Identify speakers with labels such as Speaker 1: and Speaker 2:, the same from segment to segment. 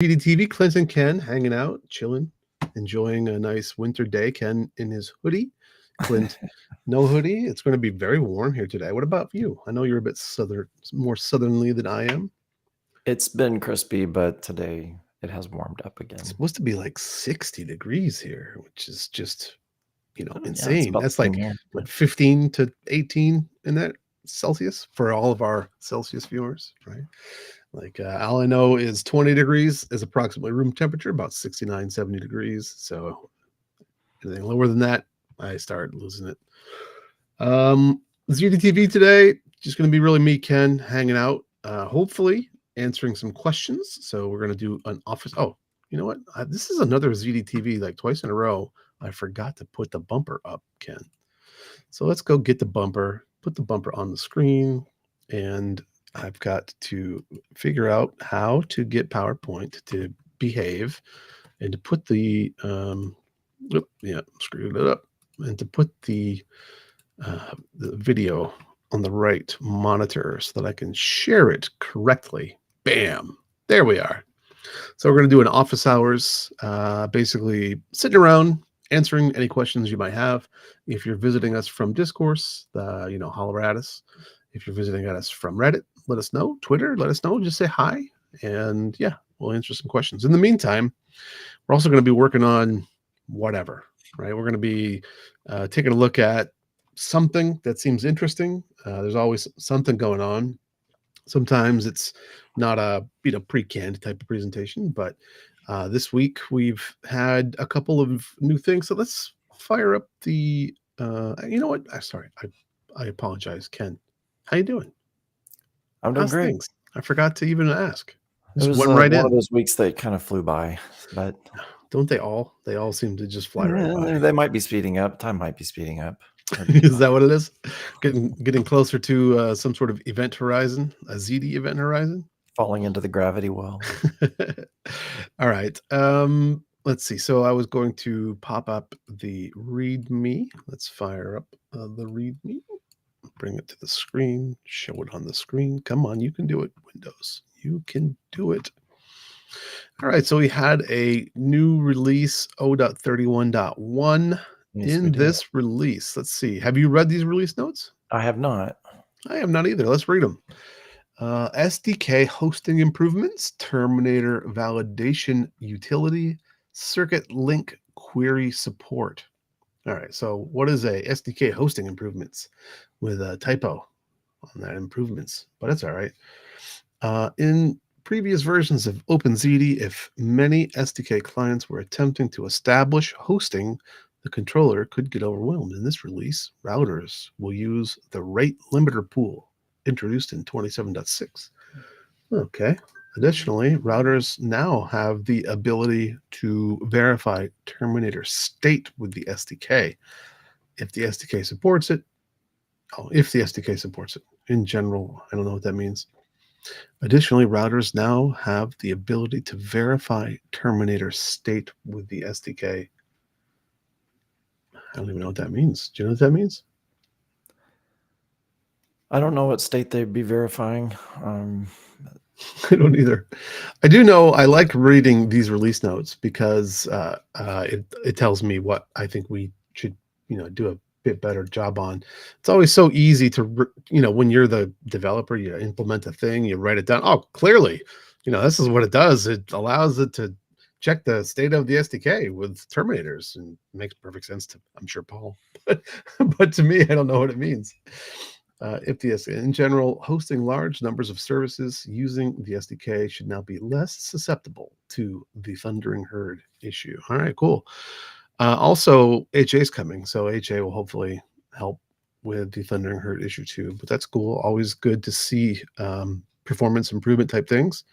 Speaker 1: Ziti TV, Clint and Ken hanging out, chilling, enjoying a nice winter day. Ken in his hoodie, Clint no hoodie. It's going to be very warm here today. What about you? I know you're a bit more southernly than I am.
Speaker 2: It's been crispy, but today it has warmed up
Speaker 1: It's
Speaker 2: again.
Speaker 1: supposed to be like 60 degrees here, which is just,
Speaker 2: Oh, yeah, it's
Speaker 1: insane.
Speaker 2: about the
Speaker 1: That's
Speaker 2: same
Speaker 1: like
Speaker 2: here.
Speaker 1: what 15 to 18 in that Celsius for all of our Celsius viewers, right? Like all I know is 20 degrees is approximately room temperature, about 69, 70 degrees. So anything lower than that, I start losing it. Ziti TV today, just going to be really me, Ken, hanging out, hopefully answering some questions. So we're going to do an office. Oh, you know what? This is another Ziti TV, like twice in a row. I forgot to put the bumper up, Ken. So let's go get the bumper, put the bumper on the screen, and I've got to figure out how to get PowerPoint to behave and to put screwed it up, and to put the video on the right monitor so that I can share it correctly. Bam! There we are. So we're going to do an office hours, basically sitting around answering any questions you might have. If you're visiting us from Discourse, holler at us. If you're visiting us from Reddit, let us know. Twitter, let us know. Just say hi, and yeah, we'll answer some questions. In the meantime, we're also going to be working on whatever, right? We're going to be taking a look at something that seems interesting. There's always something going on. Sometimes it's not a pre-canned type of presentation, but this week we've had a couple of new things. So let's fire up the. You know what? Sorry, I apologize, Ken. How you doing?
Speaker 2: I'm doing
Speaker 1: How's
Speaker 2: great.
Speaker 1: things? I forgot to even ask.
Speaker 2: It
Speaker 1: Just
Speaker 2: was
Speaker 1: went right
Speaker 2: one of
Speaker 1: in.
Speaker 2: those weeks that kind of flew by, but
Speaker 1: Don't they all? They all seem to just fly right by.
Speaker 2: they might be speeding up. Time might be speeding up. Hard to
Speaker 1: Is
Speaker 2: define.
Speaker 1: that what it is? Getting closer to some sort of event horizon, a ZD event horizon.
Speaker 2: Falling into the gravity well.
Speaker 1: All right. Let's see. So I was going to pop up the README. Let's fire up the README. Bring it to the screen. Show it on the screen. Come on, you can do it, Windows. You can do it. All right. So we had a new release 0.31.1
Speaker 2: Yes, we
Speaker 1: in
Speaker 2: did.
Speaker 1: this release. Let's see. Have you read these release notes?
Speaker 2: I have not.
Speaker 1: I have not either. Let's read them. SDK hosting improvements, Terminator validation utility, circuit link query support. All right, so what is a SDK hosting improvements with a typo on that improvements? But it's all right. In previous versions of OpenZD, if many SDK clients were attempting to establish hosting, the controller could get overwhelmed. In this release, routers will use the rate limiter pool introduced in 27.6. Okay. Additionally, routers now have the ability to verify terminator state with the SDK if the SDK supports it. Oh, if the SDK supports it. In general, I don't know what that means. Additionally, routers now have the ability to verify terminator state with the SDK. I don't even know what that means. Do you know what that means?
Speaker 2: I don't know what state they'd be verifying.
Speaker 1: I don't either. I do know I like reading these release notes because it tells me what I think we should do a bit better job on. It's always so easy to when you're the developer, you implement a thing, you write it down. Oh, clearly, this is what it does. It allows it to check the state of the SDK with terminators, and it makes perfect sense to I'm sure Paul, but to me, I don't know what it means. If the in general, hosting large numbers of services using the SDK should now be less susceptible to the thundering herd issue. All right, cool. Also, HA is coming, so HA will hopefully help with the thundering herd issue too. But that's cool. Always good to see performance improvement type things.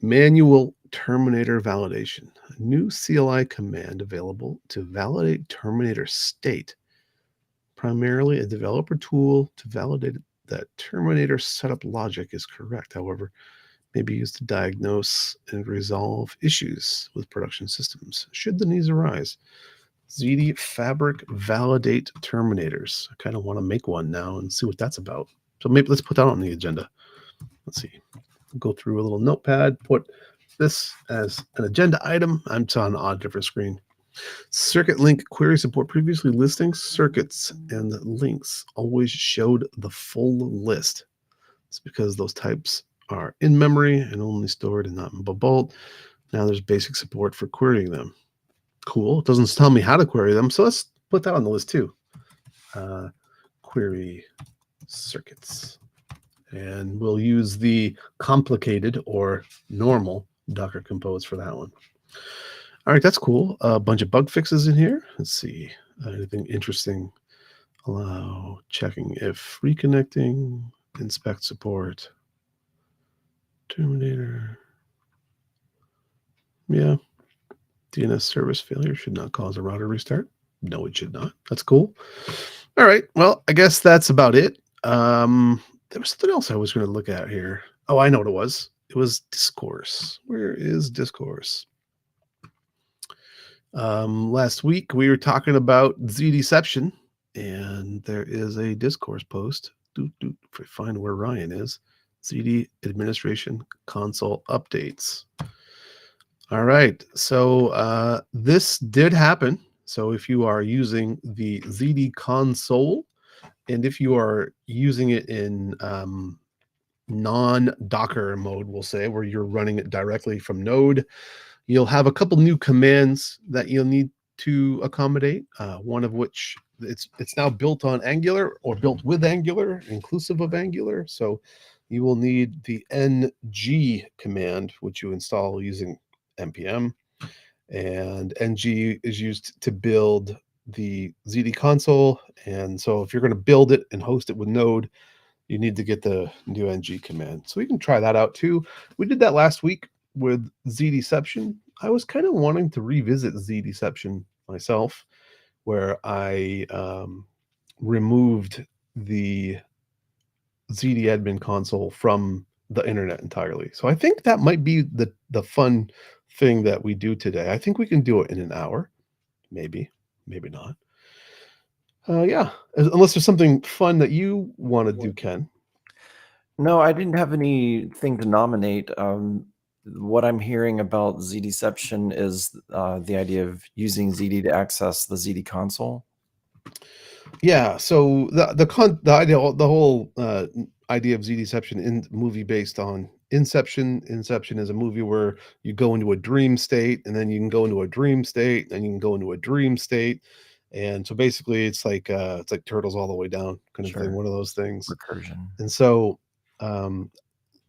Speaker 1: Manual terminator validation. A new CLI command available to validate terminator state. Primarily a developer tool to validate that terminator setup logic is correct. However, may be used to diagnose and resolve issues with production systems should the needs arise. ZD Fabric Validate Terminators. I kind of want to make one now and see what that's about. So maybe let's put that on the agenda. Let's see. Go through a little notepad, put this as an agenda item. I'm on a different screen. Circuit link query support. Previously, listings, circuits, and links always showed the full list. It's because those types are in memory and only stored and not in bolt. Now there's basic support for querying them. Cool. It doesn't tell me how to query them, so let's put that on the list too. Query circuits. And we'll use the complicated or normal Docker Compose for that one. All right, that's cool. A bunch of bug fixes in here. Let's see. Anything interesting? Allow checking if reconnecting, inspect support, terminator. Yeah. DNS service failure should not cause a router restart. No, it should not. That's cool. All right. Well, I guess that's about it. There was something else I was going to look at here. Oh, I know what it was. It was discourse. Where is discourse? Last week we were talking about Z-Deception, and there is a discourse post. If I find where Ryan is, ZD administration console updates. All right, so this did happen. So if you are using the ZD console, and if you are using it in non-Docker mode, we'll say, where you're running it directly from Node, you'll have a couple new commands that you'll need to accommodate. One of which it's now built on Angular or built with Angular, inclusive of Angular. So you will need the ng command, which you install using npm, and ng is used to build the ZD console. And so if you're going to build it and host it with Node, you need to get the new ng command. So we can try that out too. We did that last week with Z-Deception. I was kind of wanting to revisit Z-Deception myself, where I removed the ZD admin console from the internet entirely. So I think that might be the fun thing that we do today. I think we can do it in an hour, maybe not. Yeah, unless there's something fun that you want to do, Ken.
Speaker 2: No, I didn't have anything to nominate. What I'm hearing about Z-Deception is the idea of using ZD to access the ZD console.
Speaker 1: Yeah, so the whole idea of Z-Deception in movie based on Inception. Inception is a movie where you go into a dream state, and then you can go into a dream state, and you can go into a dream state, and so basically it's like Turtles All the Way Down kind of thing, one of those things.
Speaker 2: Recursion.
Speaker 1: And so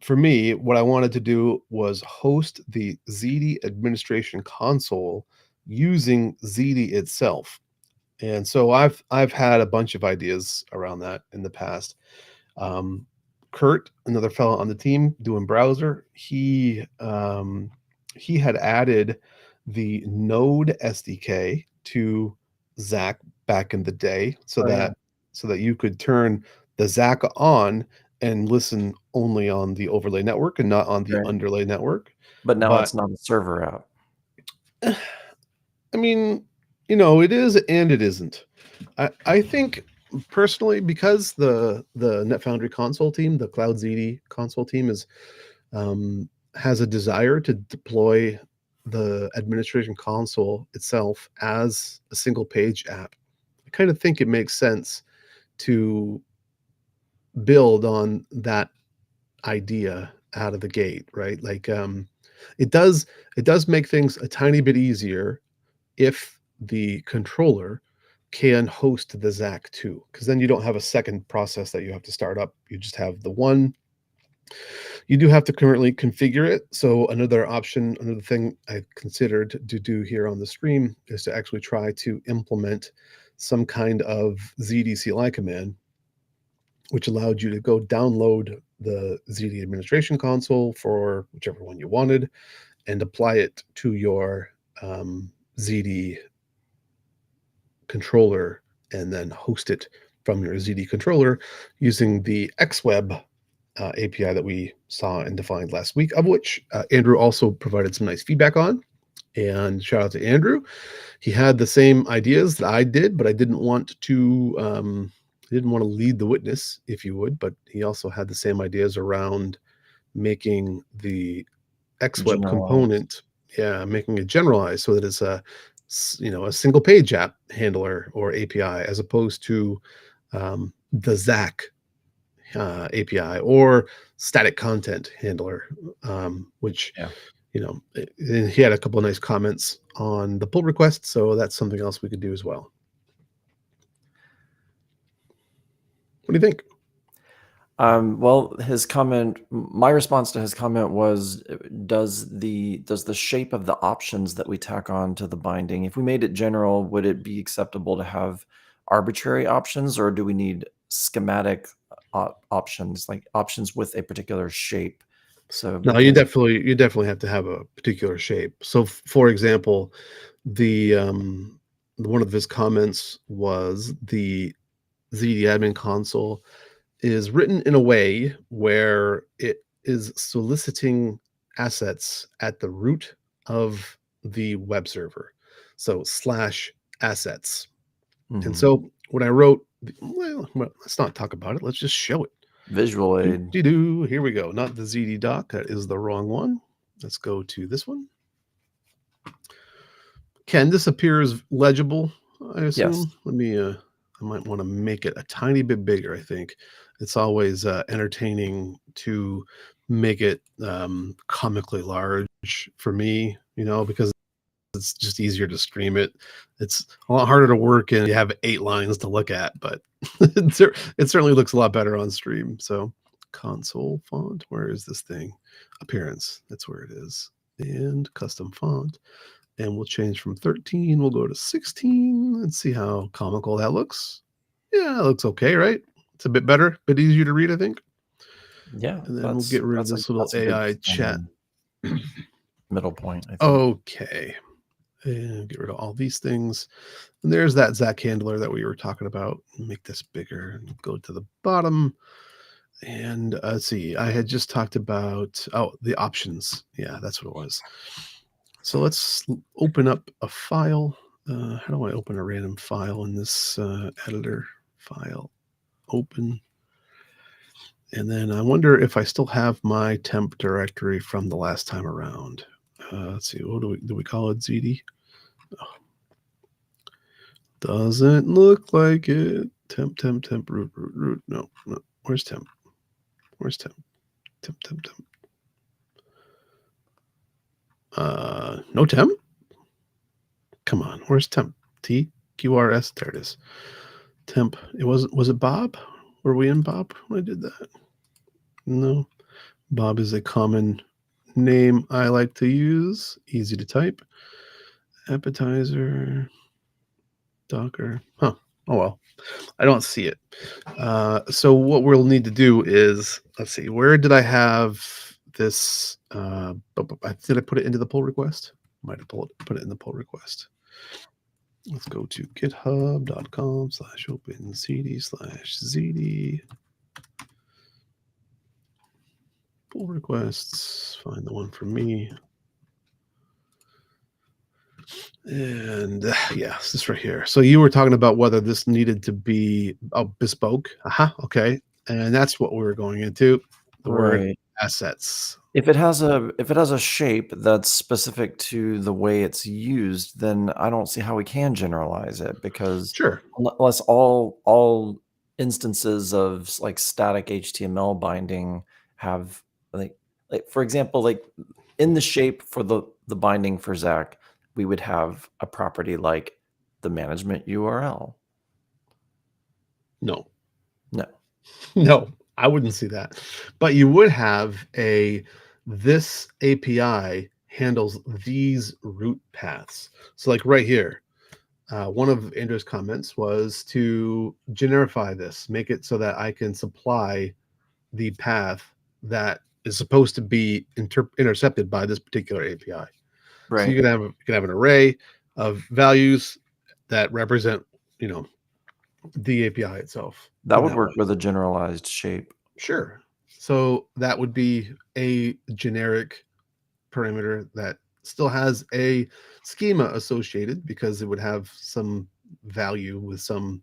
Speaker 1: for me, what I wanted to do was host the ZD administration console using ZD itself. And so I've had a bunch of ideas around that in the past. Kurt, another fellow on the team doing browser, he had added the Node SDK to Zach back in the day, so that you could turn the Zach on and listen only on the overlay network and not on the underlay network.
Speaker 2: But now it's not a server app.
Speaker 1: I mean, it is and it isn't. I think personally, because the NetFoundry console team, the Cloud ZD console team, has a desire to deploy the administration console itself as a single page app. I kind of think it makes sense to build on that idea out of the gate, right? Like it does make things a tiny bit easier if the controller can host the ZAC too, because then you don't have a second process that you have to start up. You just have the one. You do have to currently configure it. So another thing I considered to do here on the stream is to actually try to implement some kind of ZD CLI command, which allowed you to go download the ZD administration console for whichever one you wanted and apply it to your ZD controller, and then host it from your ZD controller using the XWeb API that we saw and defined last week, of which Andrew also provided some nice feedback on. And shout out to Andrew. He had the same ideas that I did, but I didn't want to lead the witness, if you would. But he also had the same ideas around making the XWeb
Speaker 2: Generalized.
Speaker 1: component, yeah, making it generalized so that it's a single page app handler or API as opposed to the Zach API or static content handler, which
Speaker 2: Yeah.
Speaker 1: and he had a couple of nice comments on the pull request, so that's something else we could do as well. What do you think?
Speaker 2: Well, my response to his comment was, does the shape of the options that we tack on to the binding, if we made it general, would it be acceptable to have arbitrary options, or do we need schematic options, like options with a particular shape? So
Speaker 1: No, you
Speaker 2: because
Speaker 1: definitely have to have a particular shape. So, for example, the one of his comments was the ZD admin console is written in a way where it is soliciting assets at the root of the web server. So slash assets. And
Speaker 2: Mhm.
Speaker 1: so when I wrote, let's not talk about it. Let's just show it.
Speaker 2: Visual aid.
Speaker 1: Here we go. Not the ZD doc. That is the wrong one. Let's go to this one. Ken, this appears legible, I
Speaker 2: Yes.
Speaker 1: assume. I might want to make it a tiny bit bigger, I think. It's always entertaining to make it comically large for me, because it's just easier to stream it. It's a lot harder to work and you have 8 lines to look at, but it certainly looks a lot better on stream. So console font, where is this thing? Appearance, that's where it is. And custom font. And we'll change from 13, we'll go to 16 and see how comical that looks. Yeah, it looks okay, right? It's a bit better, a bit easier to read, I think.
Speaker 2: Yeah,
Speaker 1: And then we'll get rid of this little
Speaker 2: that's a good
Speaker 1: AI chat.
Speaker 2: middle point, I think.
Speaker 1: Okay. And get rid of all these things. And there's that Zach handler that we were talking about. Make this bigger and go to the bottom. And let's see, I had just talked about, the options. Yeah, that's what it was. So let's open up a file. How do I open a random file in this editor? File, open. And then I wonder if I still have my temp directory from the last time around. Let's see, what do we call it? ZD? Oh, doesn't look like it. Temp, root. No. Where's temp? Where's temp? Temp. No temp? Come on, where's temp? TQRS, there it is. Temp. Was it Bob? Were we in Bob when I did that? No. Bob is a common name I like to use. Easy to type. Appetizer. Docker. Huh. Oh well. I don't see it. So what we'll need to do is, let's see, where did I have this? Did I put it into the pull request? Might have put it in the pull request. Let's go to github.com/opencd/ZD. Pull requests. Find the one for me. And yeah, this is right here. So you were talking about whether this needed to be bespoke. Okay. And that's what we were going into. The word
Speaker 2: Right.
Speaker 1: assets.
Speaker 2: If it has a shape that's specific to the way it's used, then I don't see how we can generalize it, because
Speaker 1: Sure.
Speaker 2: unless all instances of like static HTML binding have like for example, like in the shape for the binding for Zach, we would have a property like the management URL.
Speaker 1: No.
Speaker 2: No.
Speaker 1: No, I wouldn't see that. But you would have this API handles these root paths. So like right here, one of Andrew's comments was to generify this, make it so that I can supply the path that is supposed to be intercepted by this particular API. So
Speaker 2: Right.
Speaker 1: you can have an array of values that represent, you know, the API itself
Speaker 2: That
Speaker 1: in
Speaker 2: would
Speaker 1: that
Speaker 2: work
Speaker 1: way.
Speaker 2: with a generalized shape.
Speaker 1: Sure. So that would be a generic parameter that still has a schema associated because it would have some value with some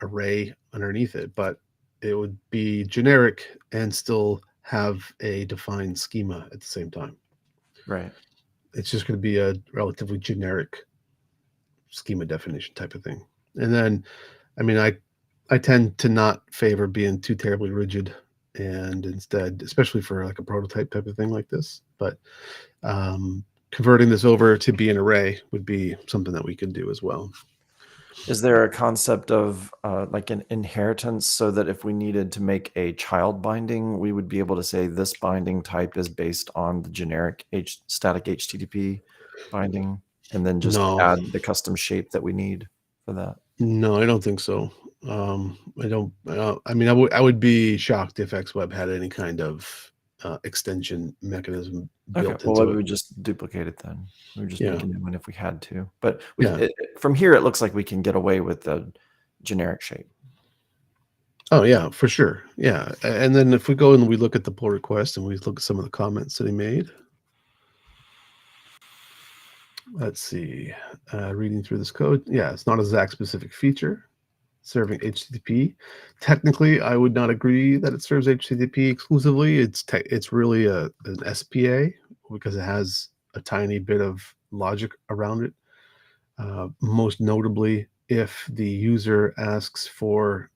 Speaker 1: array underneath it, but it would be generic and still have a defined schema at the same time.
Speaker 2: Right.
Speaker 1: It's just going to be a relatively generic schema definition type of thing. And then, I mean, I tend to not favor being too terribly rigid, and instead, especially for like a prototype type of thing like this, but converting this over to be an array would be something that we could do as well.
Speaker 2: Is there a concept of like an inheritance so that if we needed to make a child binding, we would be able to say this binding type is based on the generic static HTTP binding, and then just
Speaker 1: No,
Speaker 2: add the custom shape that we need for that?
Speaker 1: no, I don't think so. I don't. I mean, I would be shocked if XWeb had any kind of extension mechanism
Speaker 2: Okay,
Speaker 1: built
Speaker 2: well,
Speaker 1: into
Speaker 2: we
Speaker 1: it.
Speaker 2: would just duplicate it then. We would just make
Speaker 1: Yeah,
Speaker 2: a new one if we had to. But
Speaker 1: yeah.
Speaker 2: from here, it looks like we can get away with the generic shape.
Speaker 1: Oh, yeah, for sure. Yeah, and then if we go and we look at the pull request and we look at some of the comments that he made. Let's see. Reading through this code. Yeah, it's not a Zach specific feature serving HTTP. Technically, I would not agree that it serves HTTP exclusively. It's really an SPA because it has a tiny bit of logic around it. Most notably, if the user asks for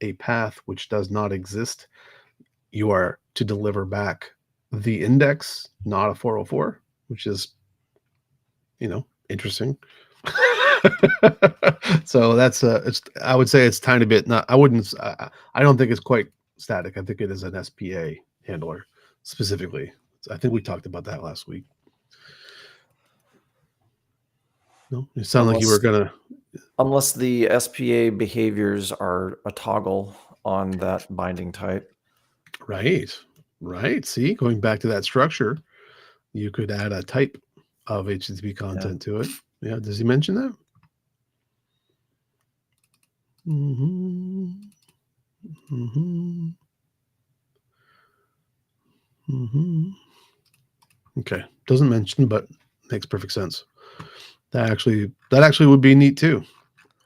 Speaker 1: a path which does not exist, you are to deliver back the index, not a 404, which is, interesting. So that's I would say it's tiny bit. Not, I wouldn't. I don't think it's quite static. I think it is an SPA handler specifically. I think we talked about that last week. No, it sounded like you were gonna.
Speaker 2: Unless the SPA behaviors are a toggle on that binding type.
Speaker 1: Right, right. See, going back to that structure, you could add a type of HTTP content to it. Yeah. Does he mention that? Mm-hmm. Mm-hmm. Mm-hmm. Okay. Doesn't mention, but makes perfect sense. That actually would be neat too.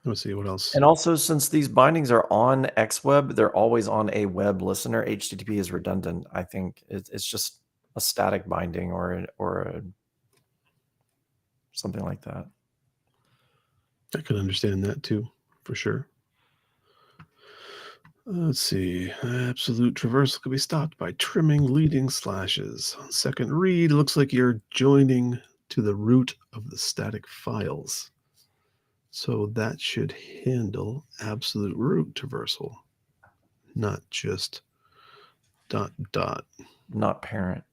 Speaker 1: Let's see what else.
Speaker 2: And also, since these bindings are on XWeb, they're always on a web listener. HTTP is redundant. I think it's just a static binding or something like that.
Speaker 1: I can understand that too, for sure. Let's see. Absolute traversal can be stopped by trimming leading slashes. On second read, it looks like you're joining to the root of the static files. So that should handle absolute root traversal, not just ...
Speaker 2: Not parent.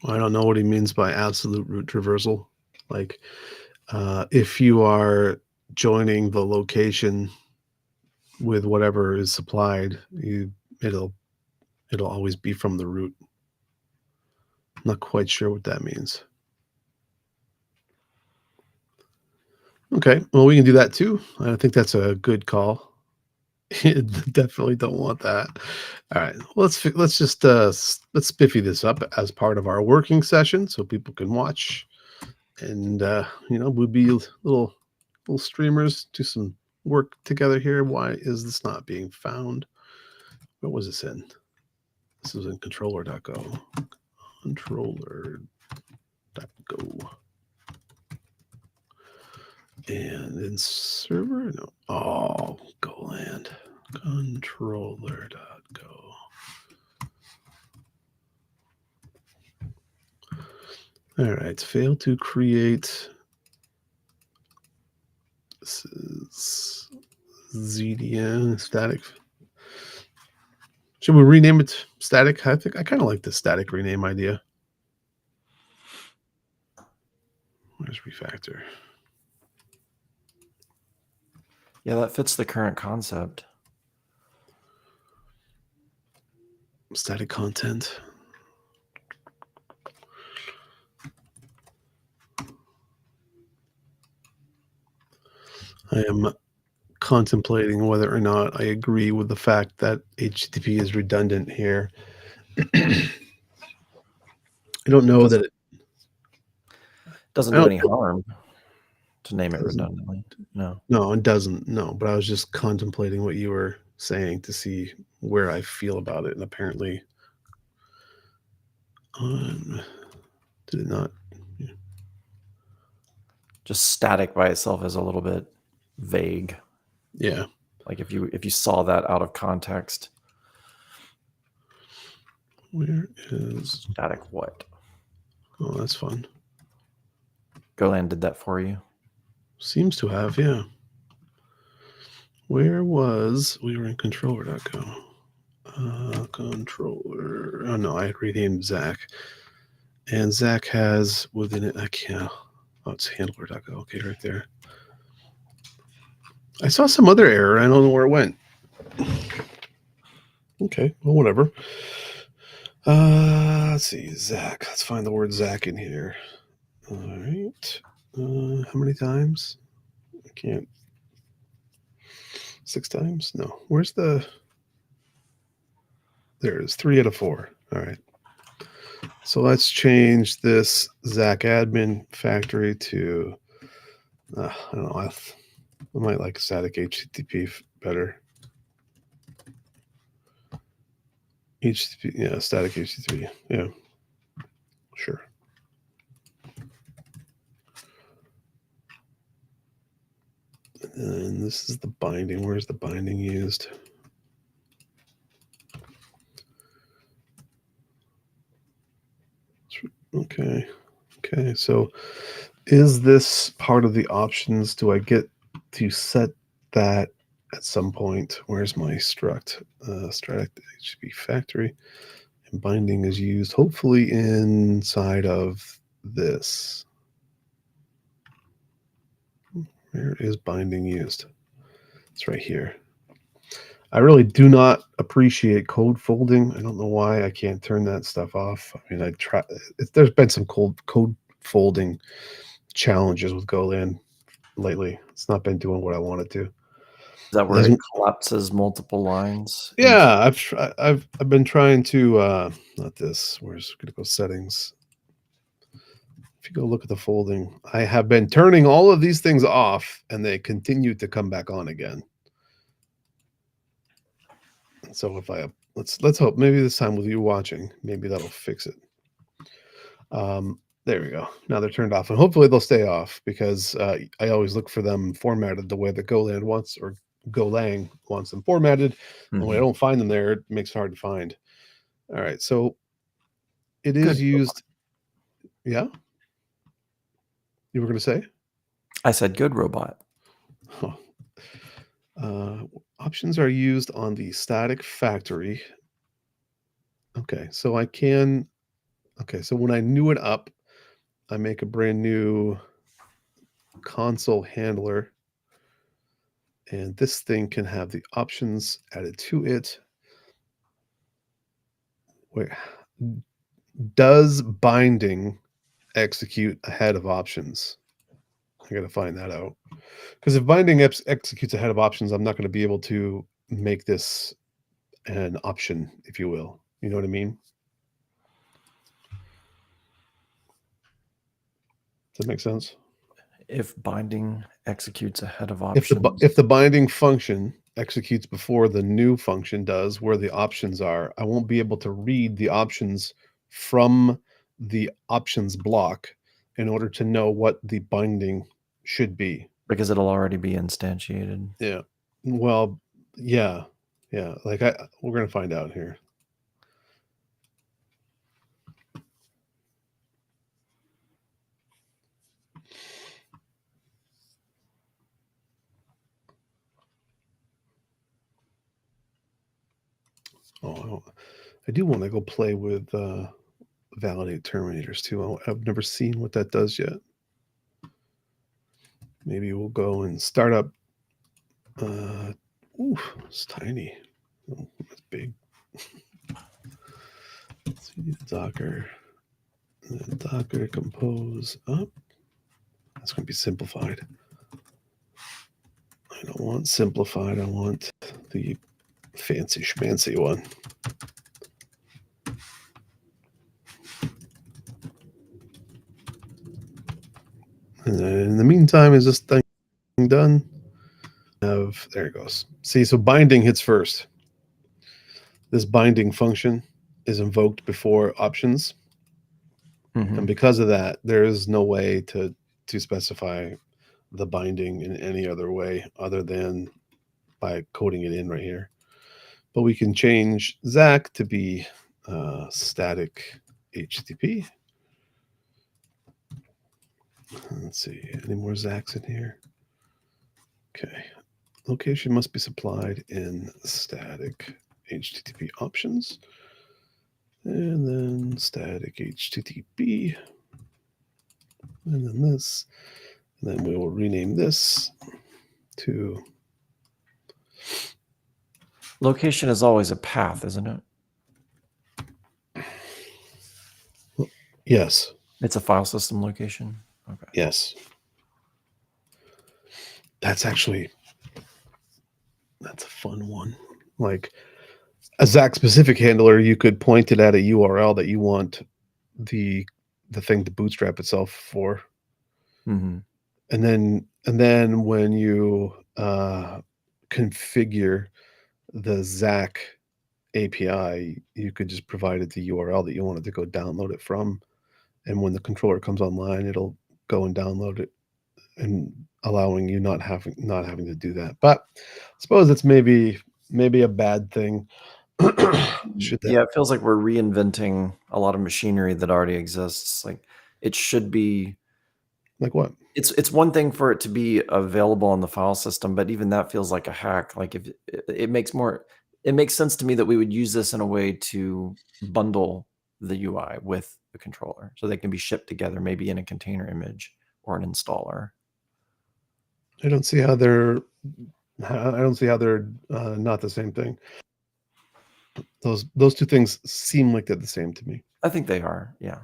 Speaker 1: I don't know what he means by absolute root traversal. Like, if you are joining the location with whatever is supplied, it'll always be from the root. I'm not quite sure what that means. Okay, well, we can do that too. I think that's a good call. Definitely don't want that. All right, let's just let's spiffy this up as part of our working session so people can watch, and we'll be little streamers, do some work together here. Why is this not being found? What was this in? This was in controller.go. Controller.go. And in server, no. Oh, GoLand. Controller.go. All right, failed to create. This is ZDN static. Should we rename it static? I think I kind of like the static rename idea. Where's refactor?
Speaker 2: Yeah, that fits the current concept.
Speaker 1: Static content. I am contemplating whether or not I agree with the fact that HTTP is redundant here. I don't know that it
Speaker 2: Doesn't
Speaker 1: I
Speaker 2: do
Speaker 1: don't
Speaker 2: any harm to name it
Speaker 1: doesn't
Speaker 2: redundantly. No.
Speaker 1: No, it doesn't. No, but I was just contemplating what you were saying to see where I feel about it, and apparently on Did it not? Yeah.
Speaker 2: Just static by itself is a little bit vague.
Speaker 1: Yeah.
Speaker 2: Like if you saw that out of context.
Speaker 1: Where is
Speaker 2: static what?
Speaker 1: Oh, that's fun.
Speaker 2: Golang did that for you.
Speaker 1: Seems to have, yeah. Where was we were in controller.go. Controller. Oh no, I had renamed Zach. And Zach has within it, I can't. Oh, it's handler.go. Okay, right there. I saw some other error. I don't know where it went. Okay, well, whatever. Let's see, Zach. Let's find the word Zach in here. All right. How many times? I can't. 6 times? No. Where's the? There it is. 3 out of 4. All right. So let's change this Zach admin factory to. I don't know. I might like static HTTP better. HTTP, yeah, static HTTP, yeah, sure. And this is the binding. Where's the binding used? Okay, okay. So, is this part of the options? Do I get to set that at some point? Where's my struct? Struct HTTP factory. And binding is used hopefully inside of this. Where is binding used? It's right here. I really do not appreciate code folding. I don't know why I can't turn that stuff off. I mean, I try. There's been some code folding challenges with Golang lately. It's not been doing what I want it to.
Speaker 2: Is that where it collapses multiple lines?
Speaker 1: Yeah, I've been trying to not this. Where's critical settings? If you go look at the folding, I have been turning all of these things off, and they continue to come back on again. So if I let's hope maybe this time with you watching, maybe that'll fix it. There we go. Now they're turned off, and hopefully they'll stay off because I always look for them formatted the way that Golang wants or Golang wants them formatted. And when I don't find them there, it makes it hard to find. All right, so it is used. Yeah, you were going to say?
Speaker 2: I said good robot.
Speaker 1: Options are used on the static factory. Okay, so I can. Okay, so when I new it up, I make a brand new console handler, and this thing can have the options added to it. Where does binding execute ahead of options? I got to find that out, because if binding executes ahead of options, I'm not going to be able to make this an option, if you will. You know what I mean? Does that make sense?
Speaker 2: If binding executes ahead of options.
Speaker 1: If the binding function executes before the new function does, where the options are, I won't be able to read the options from the options block in order to know what the binding should be.
Speaker 2: Because it'll already be instantiated.
Speaker 1: Yeah. Well, yeah. Yeah. Like we're going to find out here. Oh, I do want to go play with validate terminators too. I've never seen what that does yet. Maybe we'll go and start up. Ooh, it's tiny. Oh, that's big. CD Docker. And then Docker compose up. That's going to be simplified. I don't want simplified. I want the fancy schmancy one. And then in the meantime, is this thing done? There it goes. See, so binding hits first. This binding function is invoked before options. And because of that, there is no way to specify the binding in any other way other than by coding it in right here. But we can change Zach to be static HTTP. Let's see, any more Zachs in here? Okay. Location must be supplied in static HTTP options. And then static HTTP. And then this. And then we will rename this to...
Speaker 2: Location is always a path, isn't it?
Speaker 1: Yes.
Speaker 2: It's a file system location. Okay.
Speaker 1: Yes. That's a fun one. Like a Zach specific handler, you could point it at a URL that you want the thing to bootstrap itself for. And then when you configure the Zach API, you could just provide it the URL that you wanted to go download it from. And when the controller comes online, it'll go and download it, and allowing you not having to do that. But I suppose it's maybe a bad thing.
Speaker 2: Yeah, it feels like we're reinventing a lot of machinery that already exists. Like it should be.
Speaker 1: Like what?
Speaker 2: It's one thing for it to be available on the file system, but even that feels like a hack. Like if it makes sense to me that we would use this in a way to bundle the UI with the controller so they can be shipped together, maybe in a container image or an installer.
Speaker 1: I don't see how they're not the same thing. Those two things seem like they're the same to me.
Speaker 2: I think they are. Yeah.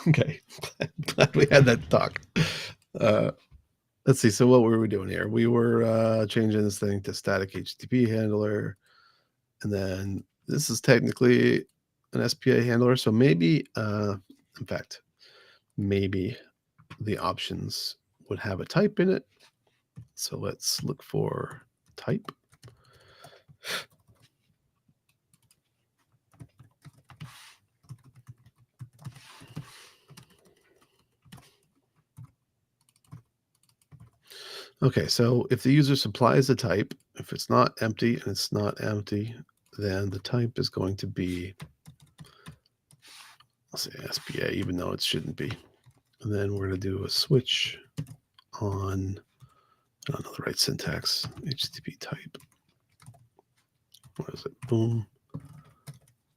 Speaker 1: Okay. Glad we had that talk. Let's see. So what were we doing here? We were changing this thing to static HTTP handler. And then this is technically an SPA handler. So maybe, in fact, maybe the options would have a type in it. So let's look for type. Okay, so if the user supplies a type, if it's not empty and it's not empty, then the type is going to be, let's say SPA, even though it shouldn't be. And then we're going to do a switch on, I don't know the right syntax, HTTP type. What is it? Boom.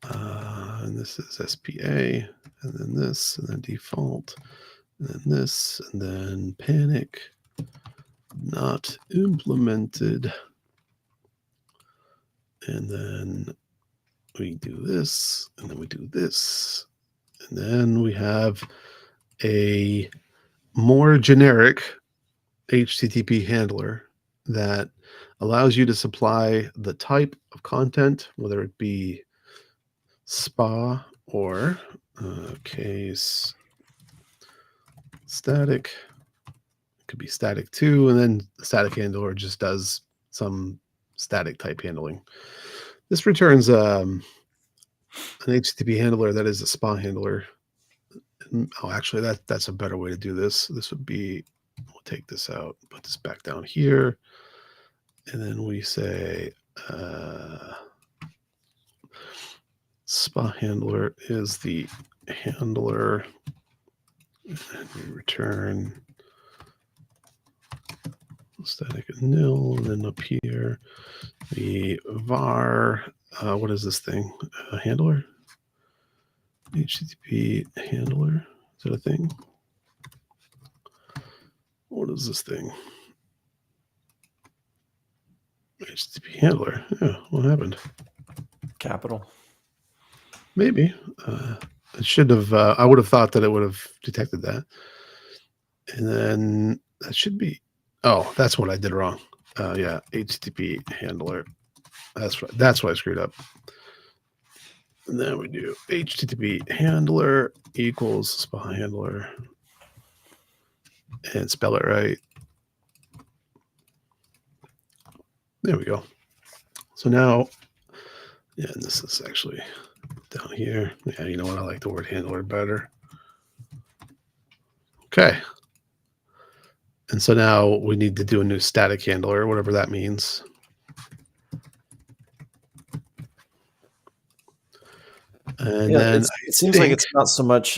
Speaker 1: And this is SPA, and then this, and then default, and then this, and then panic. Not implemented. And then we do this, and then we do this, and then we have a more generic HTTP handler that allows you to supply the type of content, whether it be SPA or case static. It could be static too, and then the static handler just does some static type handling. This returns an HTTP handler that is a SPA handler. Oh, actually, that's a better way to do this. This would be, we'll take this out, put this back down here, and then we say SPA handler is the handler, and we return static nil, and then up here the var, what is this thing? Handler? HTTP handler? Is that a thing? What is this thing? HTTP handler. Yeah, what happened?
Speaker 2: Capital.
Speaker 1: Maybe. It should have, I would have thought that it would have detected that. And then that should be, oh, that's what I did wrong. Yeah, HTTP handler. That's what I screwed up. And then we do HTTP handler equals SPA handler, and spell it right. There we go. So now, yeah, and this is actually down here. Yeah, you know what? I like the word handler better. Okay. And so now we need to do a new static handler, whatever that means. And
Speaker 2: Yeah,
Speaker 1: then
Speaker 2: it seems like it's not so much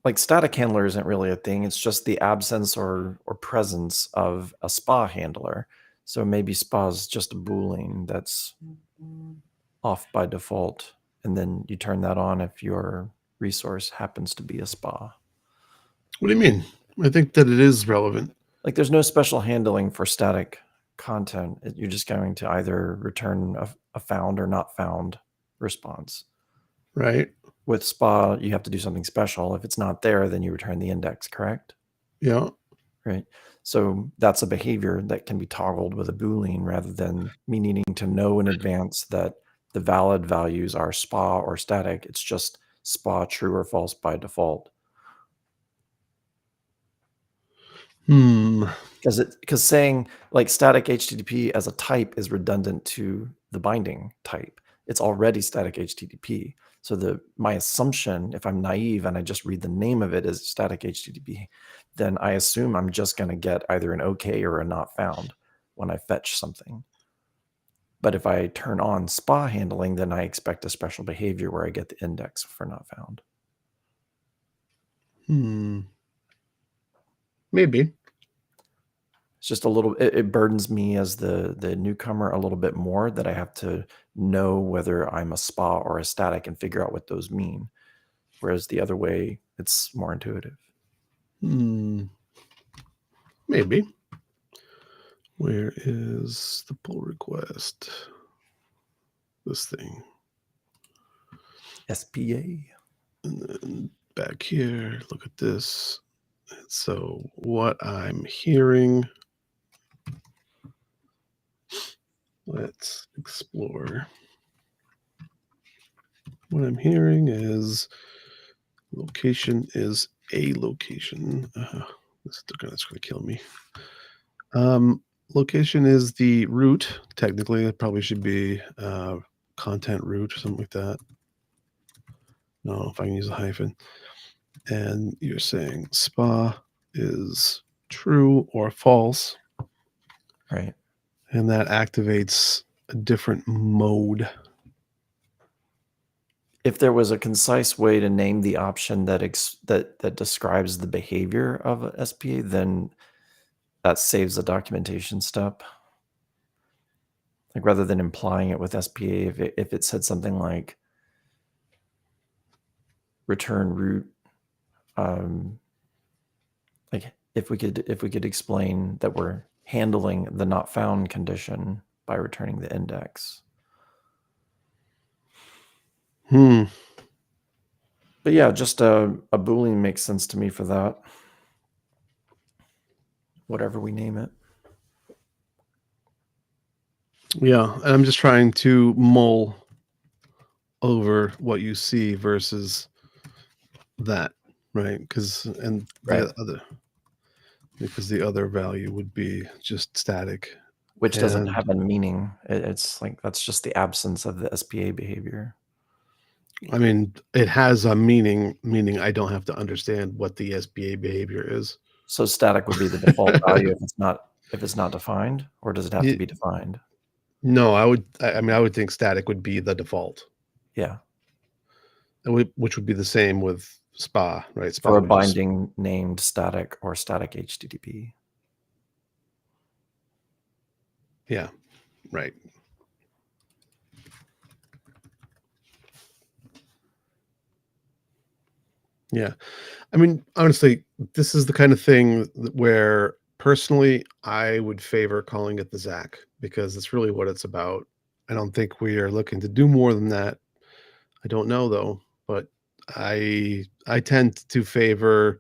Speaker 2: like static handler isn't really a thing. It's just the absence or presence of a spa handler. So maybe spa is just a boolean that's off by default, and then you turn that on if your resource happens to be a spa.
Speaker 1: what do you mean? I think that it is relevant.
Speaker 2: Like there's no special handling for static content. You're just going to either return a found or not found response.
Speaker 1: Right.
Speaker 2: With spa, you have to do something special. If it's not there, then you return the index, correct?
Speaker 1: Yeah.
Speaker 2: Right. So that's a behavior that can be toggled with a Boolean rather than me needing to know in advance that the valid values are spa or static. It's just spa true or false by default. Because saying like static HTTP as a type is redundant to the binding type. It's already static HTTP. So my assumption, if I'm naive and I just read the name of it as static HTTP, then I assume I'm just going to get either an OK or a not found when I fetch something. But if I turn on spa handling, then I expect a special behavior where I get the index for not found.
Speaker 1: Maybe.
Speaker 2: It's just a little, it burdens me as the newcomer a little bit more that I have to know whether I'm a spa or a static and figure out what those mean. Whereas the other way, it's more intuitive.
Speaker 1: Maybe. Where is the pull request? This thing.
Speaker 2: SPA.
Speaker 1: And then back here, look at this. So what I'm hearing, let's explore. What I'm hearing is location is a location. That's going to kill me. Location is the root. Technically, it probably should be content root or something like that. No, if I can use a hyphen. And you're saying spa is true or false.
Speaker 2: Right.
Speaker 1: And that activates a different mode.
Speaker 2: If there was a concise way to name the option that describes the behavior of a SPA, then that saves the documentation step. Like rather than implying it with SPA, if it said something like return root, like if we could explain that we're handling the not found condition by returning the index. But yeah, just a Boolean makes sense to me for that. Whatever we name it.
Speaker 1: Yeah, and I'm just trying to mull over what you see versus that, right? Because the other value would be just static,
Speaker 2: which doesn't have a meaning. It's like that's just the absence of the SPA behavior.
Speaker 1: I mean, it has a meaning, meaning I don't have to understand what the SPA behavior is.
Speaker 2: So static would be the default value if it's not defined, or does it have to be defined?
Speaker 1: No, I would think static would be the default.
Speaker 2: Yeah.
Speaker 1: Which would be the same with spa, right? Spa
Speaker 2: for a binding named static or static HTTP.
Speaker 1: Yeah, right. Yeah. I mean, honestly, this is the kind of thing where personally I would favor calling it the ZAC because it's really what it's about. I don't think we are looking to do more than that. I don't know though, but I tend to favor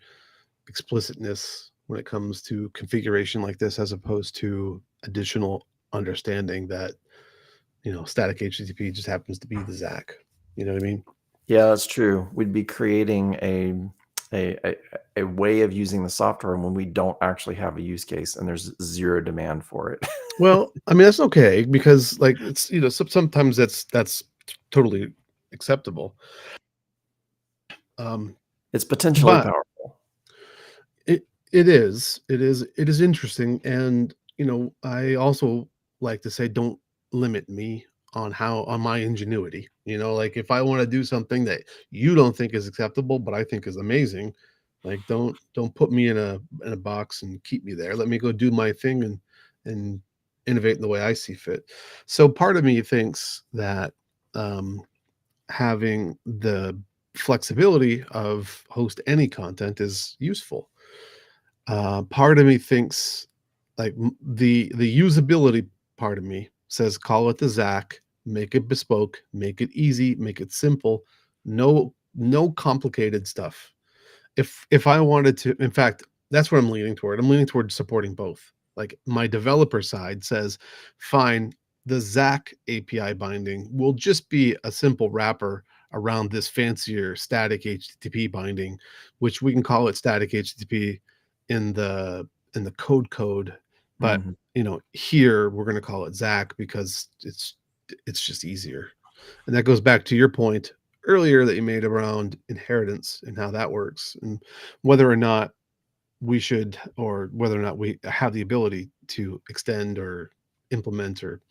Speaker 1: explicitness when it comes to configuration like this, as opposed to additional understanding that, static HTTP just happens to be the ZAC. You know what I mean?
Speaker 2: Yeah, that's true. We'd be creating a way of using the software when we don't actually have a use case and there's zero demand for it.
Speaker 1: Well, I mean, that's okay because like it's, sometimes that's totally acceptable. Um,
Speaker 2: It's potentially
Speaker 1: but
Speaker 2: powerful.
Speaker 1: it is interesting, and I also like to say, don't limit me on my ingenuity. Like if I want to do something that you don't think is acceptable, but I think is amazing, like don't put me in a box and keep me there. Let me go do my thing and innovate in the way I see fit. So part of me thinks that um, having the flexibility of host any content is useful. Part of me thinks like the usability part of me says call it the Zach, make it bespoke, make it easy, make it simple, no complicated stuff. If I wanted to, in fact, that's what I'm leaning toward. I'm leaning toward supporting both. Like my developer side says, fine, the Zach API binding will just be a simple wrapper around this fancier static HTTP binding, which we can call it static HTTP in the code. But
Speaker 2: Mhm.
Speaker 1: here we're going to call it Zach because it's just easier. And that goes back to your point earlier that you made around inheritance and how that works, and whether or not whether or not we have the ability to extend or implement or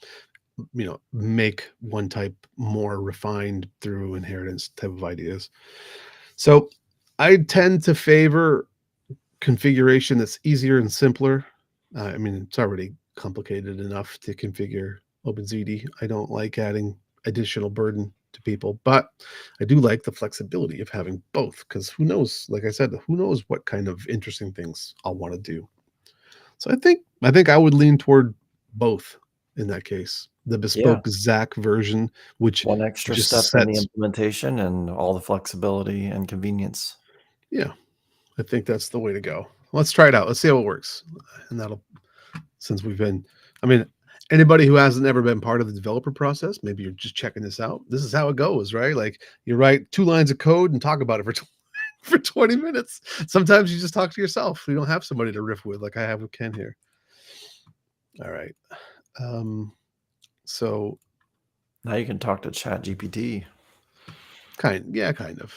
Speaker 1: make one type more refined through inheritance type of ideas. So I tend to favor configuration that's easier and simpler. I mean, it's already complicated enough to configure OpenZD. I don't like adding additional burden to people, but I do like the flexibility of having both because who knows, like I said, who knows what kind of interesting things I'll want to do. So I think I would lean toward both in that case. The
Speaker 2: Yeah.
Speaker 1: bespoke Zach version, which
Speaker 2: One extra step
Speaker 1: just
Speaker 2: in the
Speaker 1: sets,
Speaker 2: implementation and all the flexibility and convenience.
Speaker 1: yeah, I think that's the way to go. Let's try it out. Let's see how it works. And that'll since we've been, I mean, anybody who hasn't ever been part of the developer process, maybe you're just checking this out. This is how it goes, right? Like you write 2 lines of code and talk about it for for 20 minutes. Sometimes you just talk to yourself. You don't have somebody to riff with like I have with Ken here. All right. Um, so
Speaker 2: Now you can talk to ChatGPT,
Speaker 1: kind of.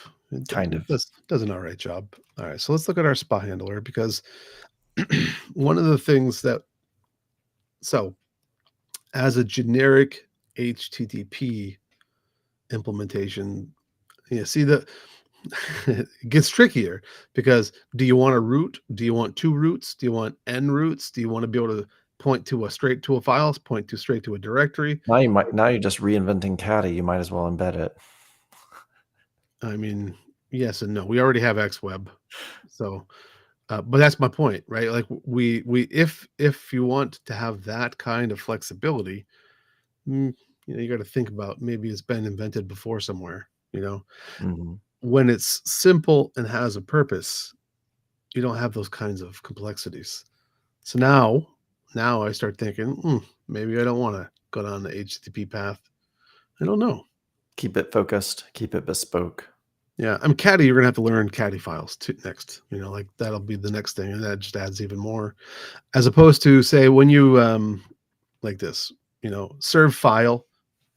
Speaker 2: kind
Speaker 1: It
Speaker 2: of.
Speaker 1: does an all right job. All right. So let's look at our spot handler because one of the things that so as a generic HTTP implementation, see the it gets trickier because do you want a root? Do you want two roots? Do you want n roots? Do you want to be able to point to a file, point to straight to a directory?
Speaker 2: Now you're just reinventing Caddy, you might as well embed it.
Speaker 1: I mean, yes and no. We already have XWeb, so but that's my point, right? Like we if you want to have that kind of flexibility, mm, you got to think about maybe it's been invented before somewhere.
Speaker 2: Mhm.
Speaker 1: When it's simple and has a purpose, you don't have those kinds of complexities. So now I start thinking, maybe I don't want to go down the HTTP path. I don't know.
Speaker 2: Keep it focused, keep it bespoke.
Speaker 1: Yeah, I'm Caddy. You're gonna have to learn Caddy files too next. Like that'll be the next thing, and that just adds even more. As opposed to say when you like this, serve file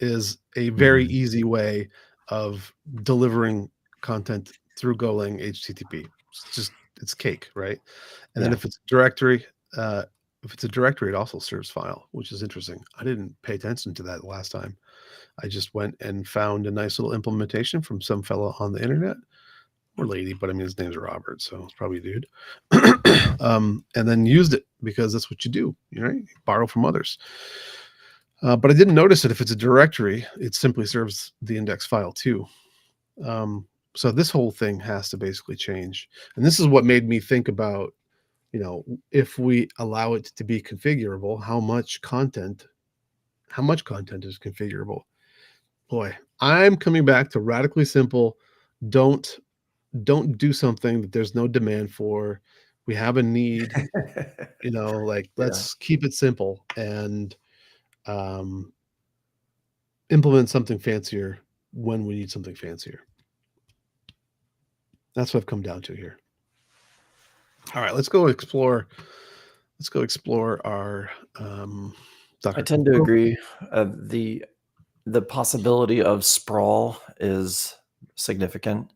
Speaker 1: is a very
Speaker 2: Mhm.
Speaker 1: easy way of delivering content through Golang HTTP. It's cake, right? And then
Speaker 2: Yeah.
Speaker 1: uh, if it's a directory, it also serves file, which is interesting. I didn't pay attention to that last time. I just went and found a nice little implementation from some fellow on the internet or lady, but I mean his name's Robert, so it's probably a dude. And then used it because that's what you do, right? You borrow from others. But I didn't notice it if it's a directory, it simply serves the index file too. Um, so this whole thing has to basically change. And this is what made me think about, if we allow it to be configurable, how much content is configurable? Boy, I'm coming back to radically simple. Don't don't do something that there's no demand for. We have a need, like
Speaker 2: Yeah.
Speaker 1: let's keep it simple and um, implement something fancier when we need something fancier. That's what I've come down to here. All right, let's go explore. Let's go explore our
Speaker 2: I
Speaker 1: Docker
Speaker 2: tend to
Speaker 1: console.
Speaker 2: agree. The the possibility of sprawl is significant.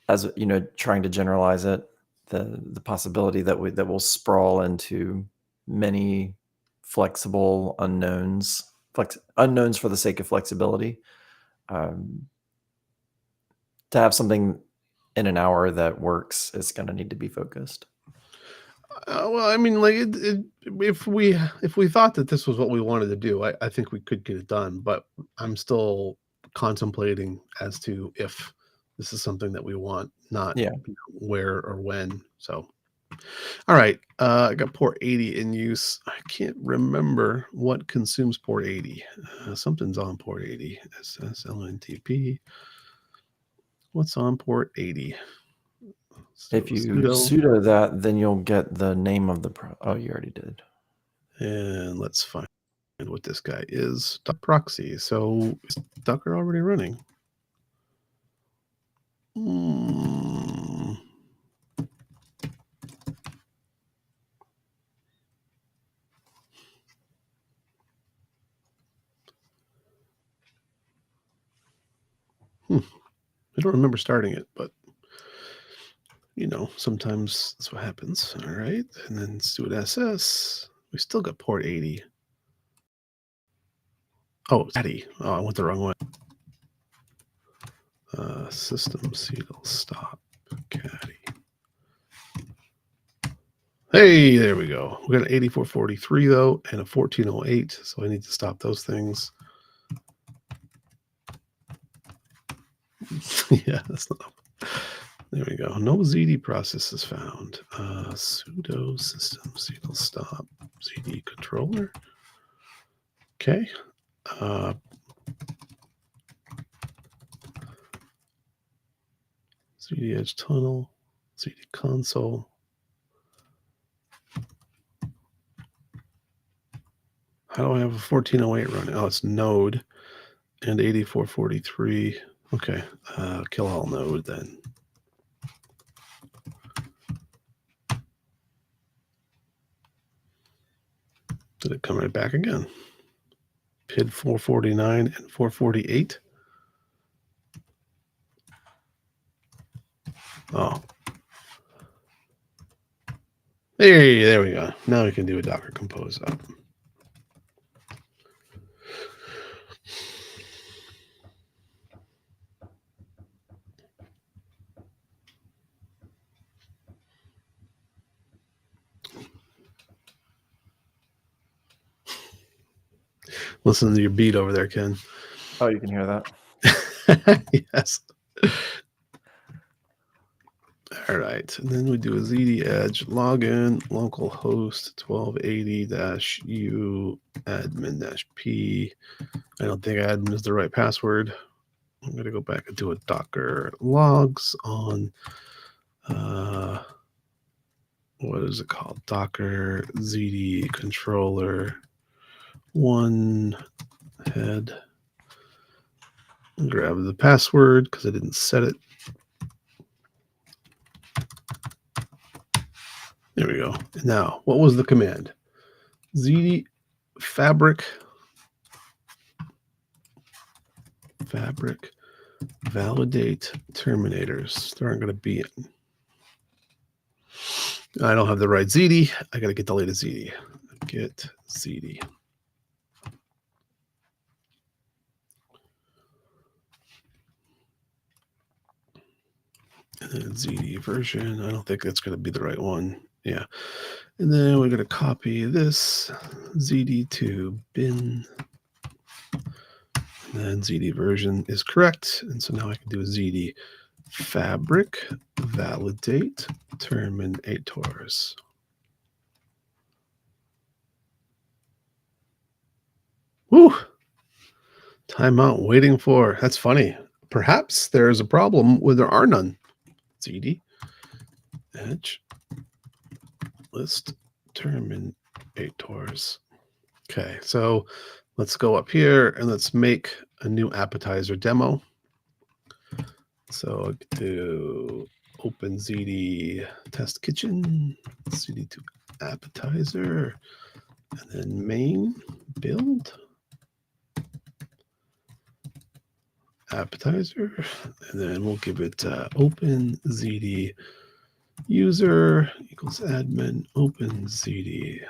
Speaker 2: As you know, trying to generalize it, the possibility that will sprawl into many flexible unknowns, unknowns for the sake of flexibility. To have something in an hour that works is going to need to be focused.
Speaker 1: Well, I mean, like, if we thought that this was what we wanted to do, I think we could get it done. But I'm still contemplating as to if this is something that we want, not
Speaker 2: Yeah.
Speaker 1: where or when. So, all right, I got port 80 in use. I can't remember what consumes port 80. Something's on port 80. SSLNTP. What's on port 80?
Speaker 2: If you sudo that, then you'll get the name of the oh, you already did.
Speaker 1: And let's find what this guy is. Proxy. So is Docker already running? I don't remember starting it, but you know, sometimes that's what happens. All right, and then sudo ss. We still got port 80. Oh, Daddy. Oh, I went the wrong way. Systemctl stop caddy. Hey, there we go. We got an 8443 though, and a 1408. So I need to stop those things. Yeah, that's not. There we go. No ZD process is found. Sudo systemctl stop ZD controller. Okay. ZD edge tunnel, ZD console. How do I have a 1408 running? Oh, it's node and 8443. Okay. Kill all node then. Did it come right back again? PID 449 and 448. Oh. Hey, there we go. Now we can do a Docker compose up. Listen to your beat over there, Ken.
Speaker 2: Oh, you can hear that?
Speaker 1: Yes. All right, and then we do a ZD edge login localhost 1280-u admin-p. I don't think admin is the right password. I'm going to go back and do a Docker logs on, what is it called? Docker ZD controller one head. Grab the password because I didn't set it. There we go. Now, what was the command? ZD fabric validate terminators. There aren't going to be it. I don't have the right ZD. I got to get the latest ZD. Get ZD. And then ZD version. I don't think that's going to be the right one. Yeah. And then we're going to copy this ZD to bin. And then ZD version is correct. And so now I can do a ZD fabric validate terminators. Woo! Timeout waiting for. That's funny. Perhaps there's a problem where there are none. ZD edge list terminators. Okay, so let's go up here and let's make a new appetizer demo. So I do open ZD test kitchen, ZD2 appetizer, and then main build. appetizer, and then we'll give it open ZD user equals admin open ZD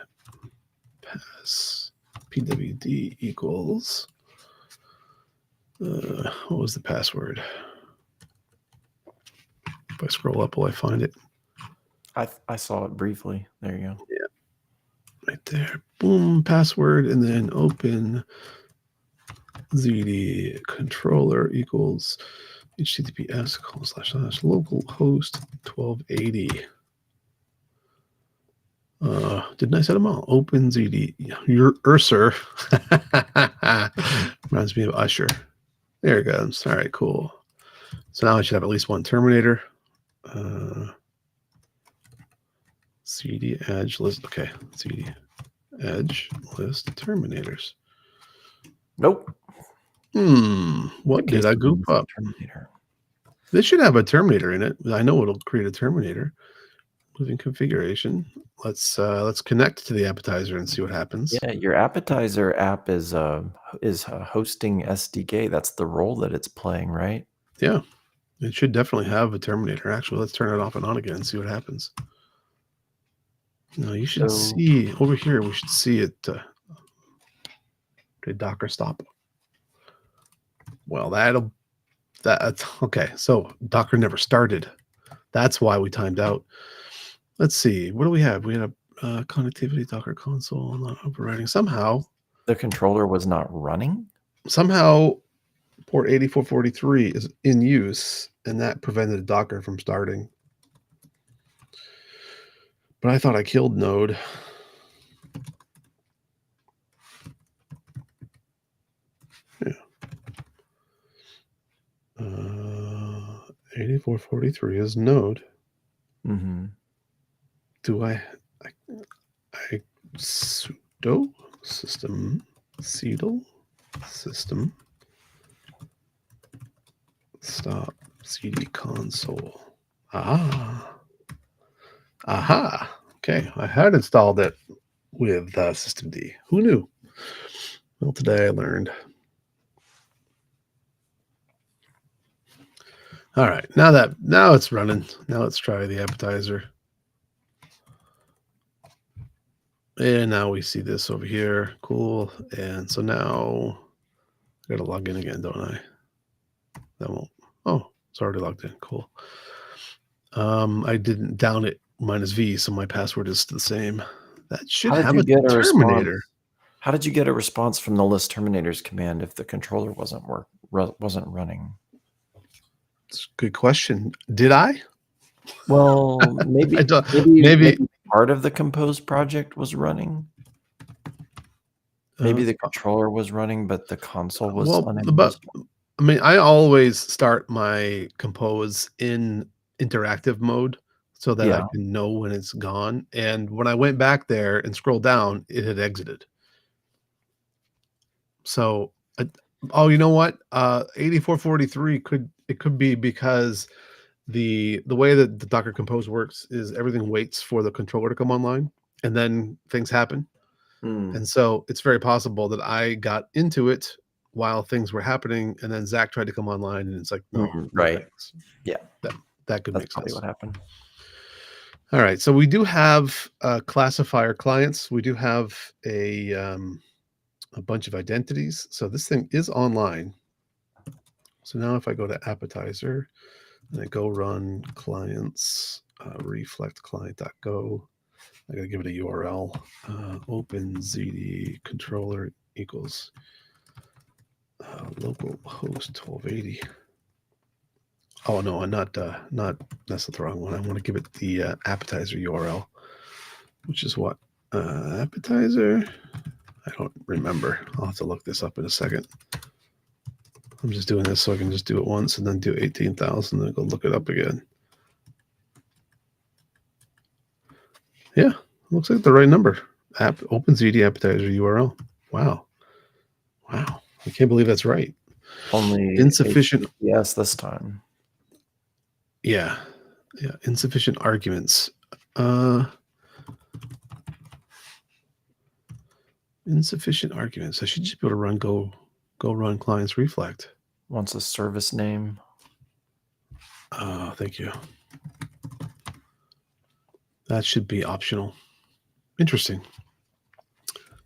Speaker 1: pass pwd equals what was the password? If I scroll up, will I find it?
Speaker 2: I saw it briefly. There you go.
Speaker 1: Yeah, right there. Boom, password, and then open ZD controller equals https://localhost 1280. Didn't I set them all? Open ZD. Your Urser reminds me of Usher. There it goes. All right, cool. So now I should have at least one Terminator. CD Edge list. Okay, CD Edge list Terminators.
Speaker 2: Nope.
Speaker 1: What did I goof up?
Speaker 2: Terminator.
Speaker 1: This should have a Terminator in it. I know it'll create a Terminator. Moving configuration. Let's connect to the appetizer and see what happens.
Speaker 2: Yeah, your appetizer app is hosting SDK. That's the role that it's playing, right?
Speaker 1: Yeah, it should definitely have a Terminator. Actually, let's turn it off and on again and see what happens. No, you should see over here. We should see it. Okay, Docker stop. Well, that's okay. So Docker never started. That's why we timed out. Let's see. What do we have? We had a connectivity Docker console not overriding. Somehow
Speaker 2: the controller was not running.
Speaker 1: Somehow port 8443 is in use, and that prevented Docker from starting. But I thought I killed Node. Yeah. 8443 is Node.
Speaker 2: Mm-hmm.
Speaker 1: Do I sudo system cdl system stop cd console. Aha. Okay, I had installed it with systemd. Who knew? Well, today I learned. All right, now it's running. Now let's try the appetizer. And now we see this over here. Cool. And so now I gotta log in again, don't I? That won't. Oh, it's already logged in. Cool. I didn't down it -v, so my password is the same. That should have a Terminator.
Speaker 2: How did you get a response from the list Terminators command if the controller wasn't running?
Speaker 1: It's a good question. Did I?
Speaker 2: Well, maybe part of the Compose project was running. Maybe the controller was running, but the console was unable.
Speaker 1: I mean, I always start my Compose in interactive mode so that I can know when it's gone. And when I went back there and scrolled down, it had exited. So, oh, you know what? 8443 could be because the way that the Docker Compose works is everything waits for the controller to come online, and then things happen. And so it's very possible that I got into it while things were happening, and then Zach tried to come online, and it's like, no,
Speaker 2: right? Yeah,
Speaker 1: that could make sense.
Speaker 2: What happened?
Speaker 1: All right, so we do have classifier clients. We do have a bunch of identities. So this thing is online. So now if I go to appetizer and I go run clients, reflect client.go, I got to give it a URL. Open ZD controller equals local host 1280. Oh no, not that's the wrong one. I want to give it the appetizer URL, which is what appetizer. I don't remember. I'll have to look this up in a second. I'm just doing this so I can just do it once and then do 18,000 and go look it up again. Yeah, looks like the right number. OpenZD appetizer URL. Wow. I can't believe that's right.
Speaker 2: Only
Speaker 1: insufficient.
Speaker 2: Yes, this time.
Speaker 1: Yeah. Insufficient arguments. Insufficient arguments. I should just be able to run go run clients reflect.
Speaker 2: wants a service name.
Speaker 1: Oh, thank you. That should be optional. Interesting.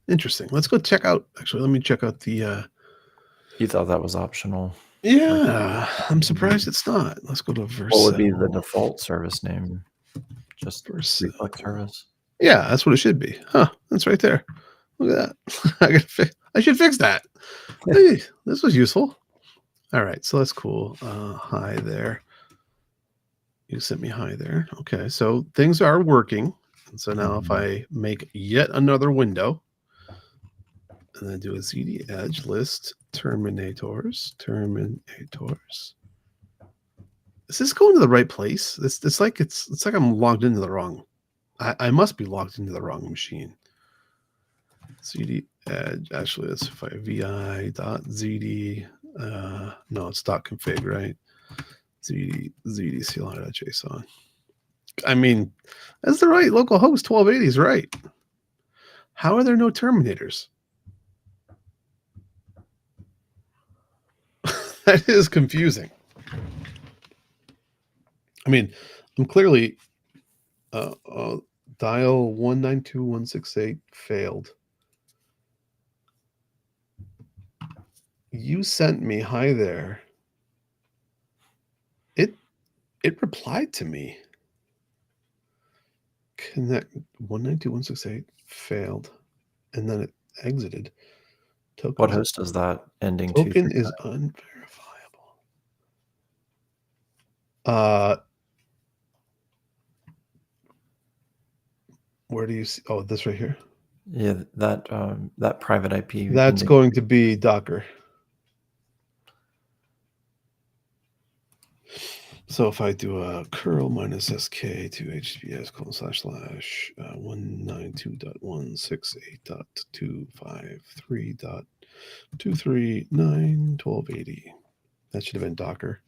Speaker 1: Interesting. Let's go check out. Actually, let me check out the.
Speaker 2: You thought that was optional.
Speaker 1: Yeah, I'm surprised it's not. Let's go to Vercel.
Speaker 2: What would be the default service name? Just
Speaker 1: Vercel.
Speaker 2: reflex service?
Speaker 1: Yeah, that's what it should be. Huh, that's right there. Look at that. I should fix that. Hey, this was useful. All right, so that's cool. Hi there. You sent me hi there. Okay, so things are working. And so now if I make yet another window, and then do a ZD edge list terminators. Is this going to the right place? It's like I'm logged into the wrong. I must be logged into the wrong machine. ZD edge. Actually, let's vi.zd. No, it's .config, right? ZD CLI.json. I mean, that's the right local host. 1280 is right. How are there no terminators? That is confusing. I mean, I'm clearly dial 192.168 failed. You sent me hi there. It replied to me. Connect 192.168 failed, and then it exited.
Speaker 2: What host is that ending?
Speaker 1: Token is unverifiable. Where do you see? Oh, this right here.
Speaker 2: Yeah, that private IP.
Speaker 1: That's going to be Docker. So if I do a curl -sk to https:// 192.168.253.239.1280. That should have been Docker.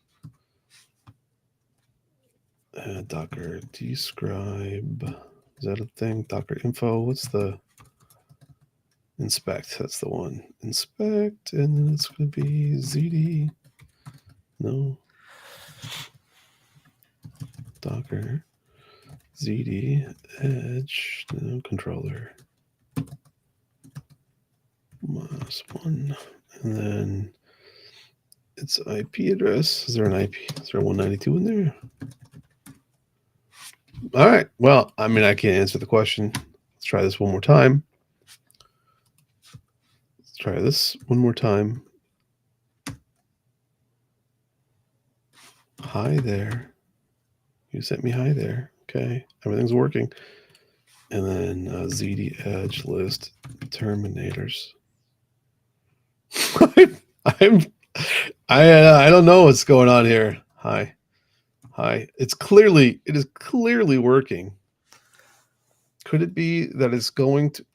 Speaker 1: Docker describe. Is that a thing? Docker info. What's the inspect? That's the one. Inspect, and then it's going to be ZD. No. Docker ZD edge no, controller -1, and then its IP address. Is there an IP? Is there a 192 in there? All right. Well, I mean, I can't answer the question. Let's try this one more time. Let's try this one more time. Hi there. You sent me hi there. Okay. Everything's working. And then ZD edge list terminators. I don't know what's going on here. Hi. It is clearly working. Could it be that it's going to,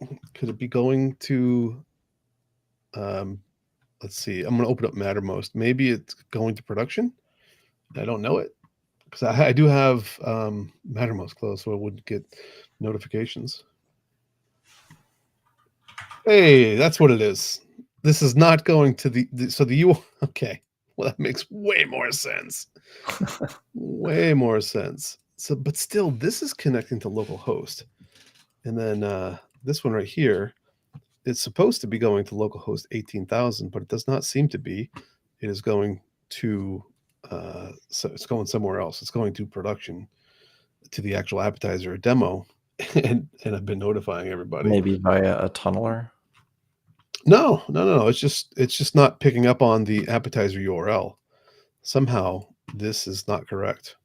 Speaker 1: let's see, I'm going to open up Mattermost. Maybe it's going to production. I don't know it because I do have Mattermost closed, so I wouldn't get notifications. Hey, that's what it is. This is not going to okay. Well, that makes way more sense. Way more sense. So, but still, this is connecting to localhost. And then this one right here, it's supposed to be going to localhost 18,000, but it does not seem to be. It is going to, so it's going somewhere else. It's going to production, to the actual appetizer demo. and I've been notifying everybody.
Speaker 2: Maybe via a tunneler?
Speaker 1: No. It's just not picking up on the appetizer URL. Somehow this is not correct.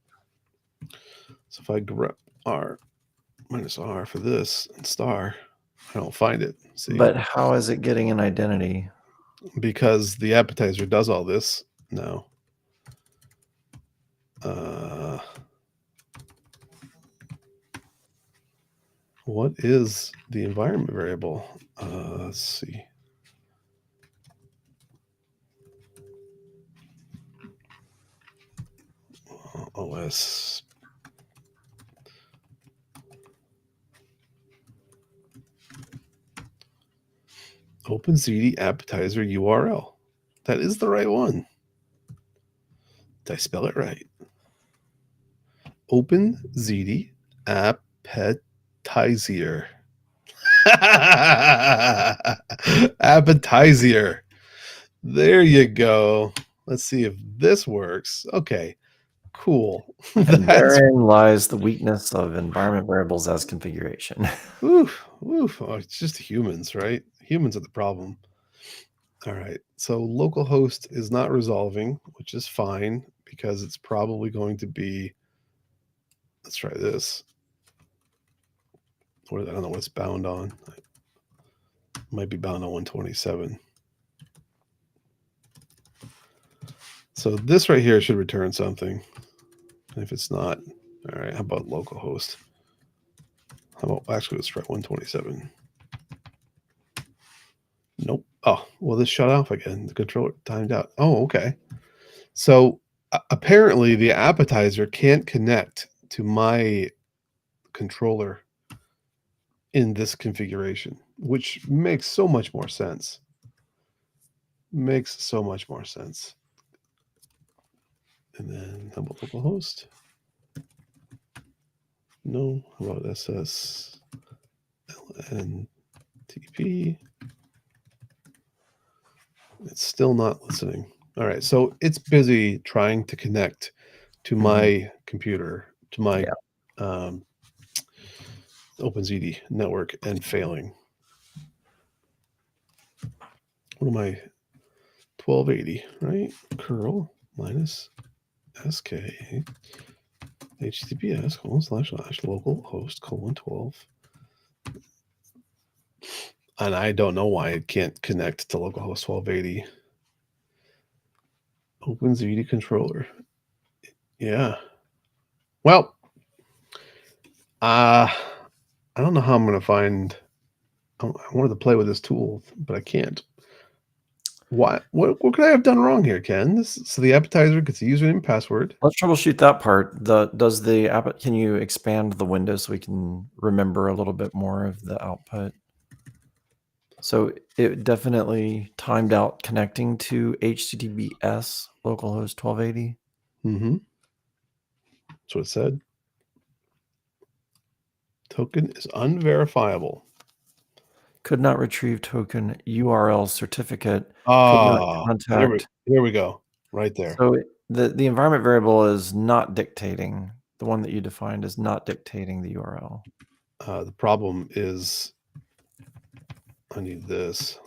Speaker 1: So if I grep R -R for this and star, I don't find it. See?
Speaker 2: But how is it getting an identity?
Speaker 1: Because the appetizer does all this now. What is the environment variable? Let's see. OS. OpenZD appetizer URL. That is the right one. Did I spell it right? Open Ziti appetizer. Appetizer. There you go. Let's see if this works. Okay, cool.
Speaker 2: And
Speaker 1: That's
Speaker 2: therein lies the weakness of environment variables as configuration.
Speaker 1: oof, oof. Oh, it's just humans, right? Humans are the problem. All right. So localhost is not resolving, which is fine because it's probably going to be. Let's try this. What I don't know what it's bound on. It might be bound on 127. So this right here should return something. And if it's not, all right, how about localhost? How about, actually, let's try 127. Nope. Oh, well, this shut off again. The controller timed out. Oh, okay. So apparently the appetizer can't connect to my controller in this configuration, which makes so much more sense. Makes so much more sense. And then how about localhost? No. How about SS LNTP? It's still not listening. All right. So it's busy trying to connect to my computer, to my OpenZD network and failing. What am I? 1280, right? Curl minus sk https //localhost:12. And I don't know why it can't connect to localhost 1280. OpenZD controller. Yeah. Well, I don't know how I'm going to find. I wanted to play with this tool, but I can't. What could I have done wrong here, Ken? So the appetizer gets a username and password.
Speaker 2: Let's troubleshoot that part. Can you expand the window so we can remember a little bit more of the output? So it definitely timed out connecting to HTTPS localhost 1280.
Speaker 1: Mm-hmm. That's what it said. Token is unverifiable.
Speaker 2: Could not retrieve token URL certificate. Could
Speaker 1: Ah,
Speaker 2: not contact.
Speaker 1: here we go. Right there.
Speaker 2: So the environment variable is not dictating. The one that you defined is not dictating the URL.
Speaker 1: The problem is I need this.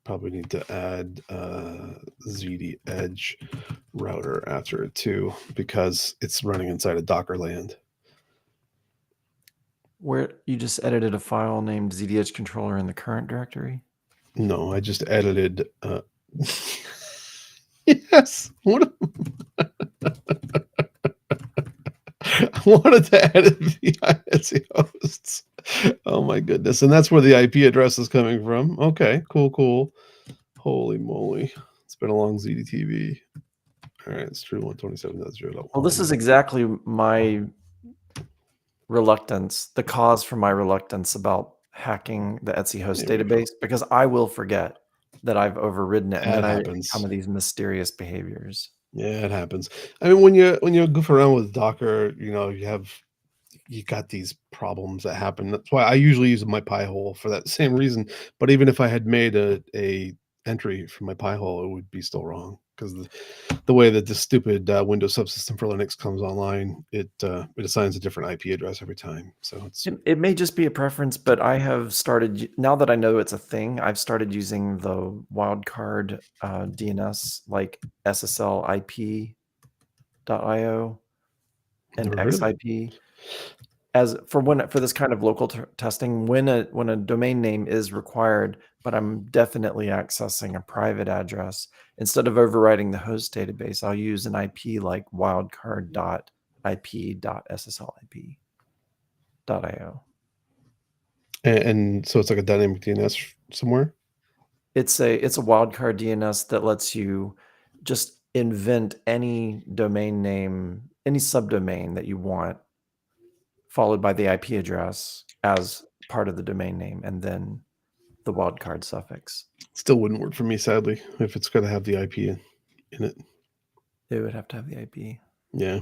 Speaker 1: Probably need to add ZD Edge router after it too, because it's running inside of Docker land.
Speaker 2: Where you just edited a file named ZDH controller in the current directory?
Speaker 1: No, I just edited. Yes. What? I wanted to edit VISC hosts. Oh my goodness. And that's where the IP address is coming from. Okay, cool. Holy moly. It's been a long Ziti TV. All right, it's true 127.0.1.
Speaker 2: Well, this is exactly my reluctance, the cause for my reluctance about hacking the Etsy host database, because I will forget that I've overridden it, and then I come with these mysterious behaviors.
Speaker 1: Yeah, it happens. I mean, when you goof around with Docker, you got these problems that happen. That's why I usually use my Pi-hole for that same reason. But even if I had made a entry from my Pi-hole, it would be still wrong, because the way that this stupid Windows subsystem for Linux comes online, it assigns a different IP address every time. So
Speaker 2: it may just be a preference, but I have started, now that I know it's a thing, I've started using the wildcard DNS like SSLIP.io and XIP as for this kind of local testing when a domain name is required, but I'm definitely accessing a private address. Instead of overriding the host database, I'll use an IP like wildcard.ip.sslip.io.
Speaker 1: And so it's like a dynamic DNS somewhere?
Speaker 2: It's a wildcard DNS that lets you just invent any domain name, any subdomain that you want, followed by the IP address as part of the domain name, and then the wildcard suffix.
Speaker 1: Still wouldn't work for me, sadly, if it's going to have the IP in it.
Speaker 2: It would have to have the IP.
Speaker 1: Yeah.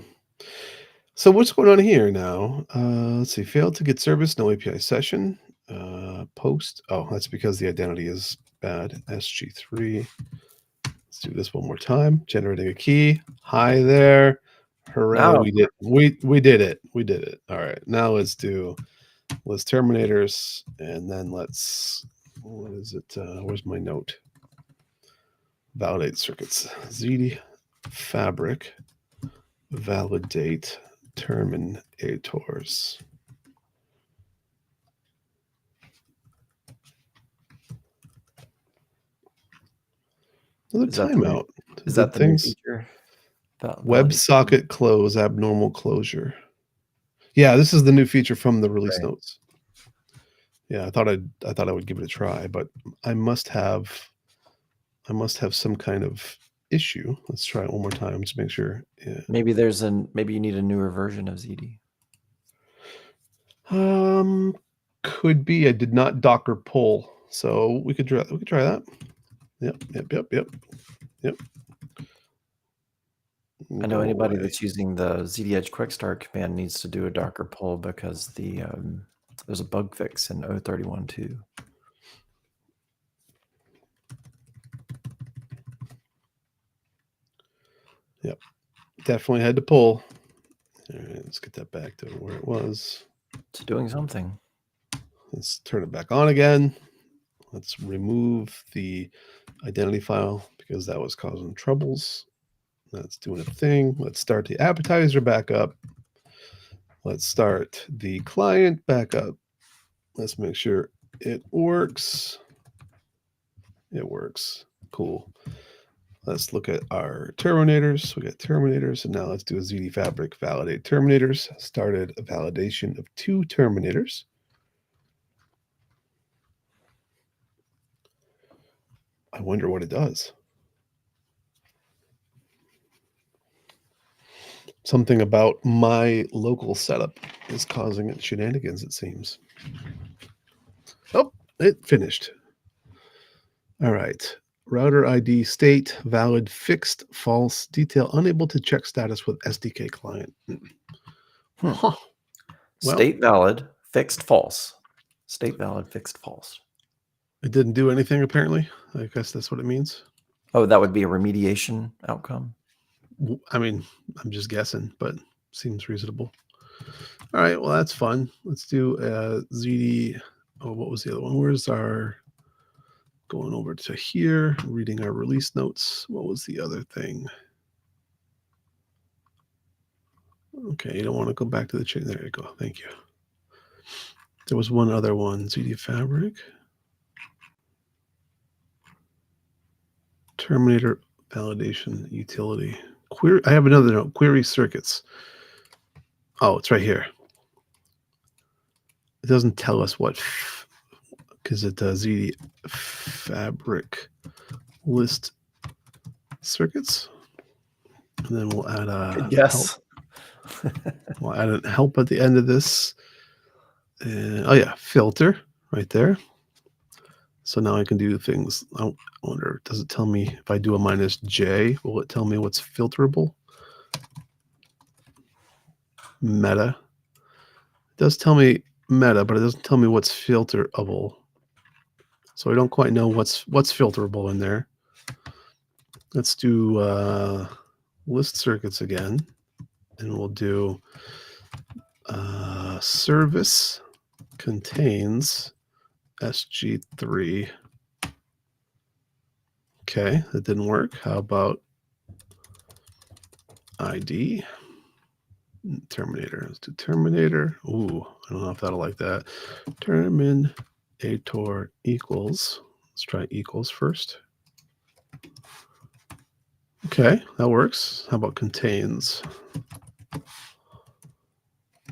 Speaker 1: So what's going on here now? Let's see. Failed to get service. No API session. Post. Oh, that's because the identity is bad. SG3. Let's do this one more time. Generating a key. Hi there. Hooray!
Speaker 2: Now
Speaker 1: We did. We did it. We did it. All right. Now let's do list terminators, and then let's. What is it? Where's my note? Validate circuits. Ziti fabric. Validate terminators. Another
Speaker 2: is that the new,
Speaker 1: timeout.
Speaker 2: is
Speaker 1: Did
Speaker 2: that the new
Speaker 1: things
Speaker 2: feature? Validate.
Speaker 1: WebSocket close abnormal closure. Yeah, this is the new feature from the release
Speaker 2: Right.
Speaker 1: notes. Yeah, I thought I would give it a try, but I must have some kind of issue. Let's try it one more time to make sure. Yeah.
Speaker 2: Maybe you need a newer version of ZD.
Speaker 1: Could be. I did not Docker pull, so we could try that. Yep.
Speaker 2: I know anybody
Speaker 1: away.
Speaker 2: that's using the ZD Edge Quick Start command needs to do a Docker pull because there's a bug fix in 031.2.
Speaker 1: Yep, definitely had to pull. All right, let's get that back to where it was.
Speaker 2: It's doing something.
Speaker 1: Let's turn it back on again. Let's remove the identity file because that was causing troubles. That's doing a thing. Let's start the appetizer back up. Let's start the client back up. Let's make sure it works. It works. Cool. Let's look at our terminators. We got terminators, and now let's do a ZD Fabric validate terminators. Started a validation of 2 terminators. I wonder what it does. Something about my local setup is causing it shenanigans, it seems. Oh, it finished. All right. Router ID state valid fixed false detail unable to check status with SDK client. Huh. Well,
Speaker 2: State valid fixed false. State valid fixed false.
Speaker 1: It didn't do anything apparently. I guess that's what it means.
Speaker 2: Oh, that would be a remediation outcome.
Speaker 1: I mean, I'm just guessing, but seems reasonable. All right, well that's fun. Let's do ZD. Oh, what was the other one? Where's our going over to here, reading our release notes? What was the other thing? Okay, you don't want to go back to the chain. There you go. Thank you. There was one other one, ZD Fabric. Terminator validation utility. Query. I have another note. Query circuits. Oh, it's right here. It doesn't tell us what, because it does ZD Fabric list circuits, and then we'll add a
Speaker 2: Yes.
Speaker 1: We'll add a help at the end of this. Oh yeah, filter right there. So now I can do things. I wonder, does it tell me if I do a -J, will it tell me what's filterable? Meta. It does tell me meta, but it doesn't tell me what's filterable. So I don't quite know what's filterable in there. Let's do list circuits again, and we'll do service contains SG3. Okay, that didn't work. How about ID? Terminator. Let's do Terminator. Ooh, I don't know if that'll like that. Terminator equals. Let's try equals first. Okay, that works. How about contains?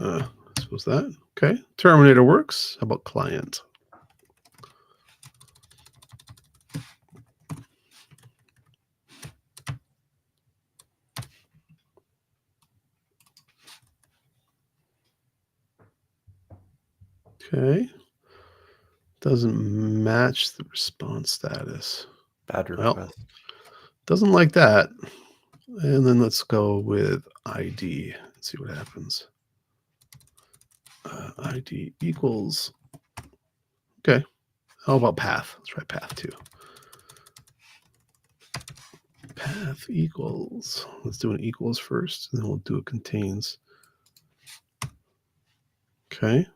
Speaker 1: I suppose that. Okay, Terminator works. How about client? Okay. Doesn't match the response status.
Speaker 2: Bad request.
Speaker 1: Well, doesn't like that. And then let's go with ID. Let's see what happens. ID equals. Okay. How about path? Let's try path too. Path equals. Let's do an equals first, and then we'll do a contains. Okay.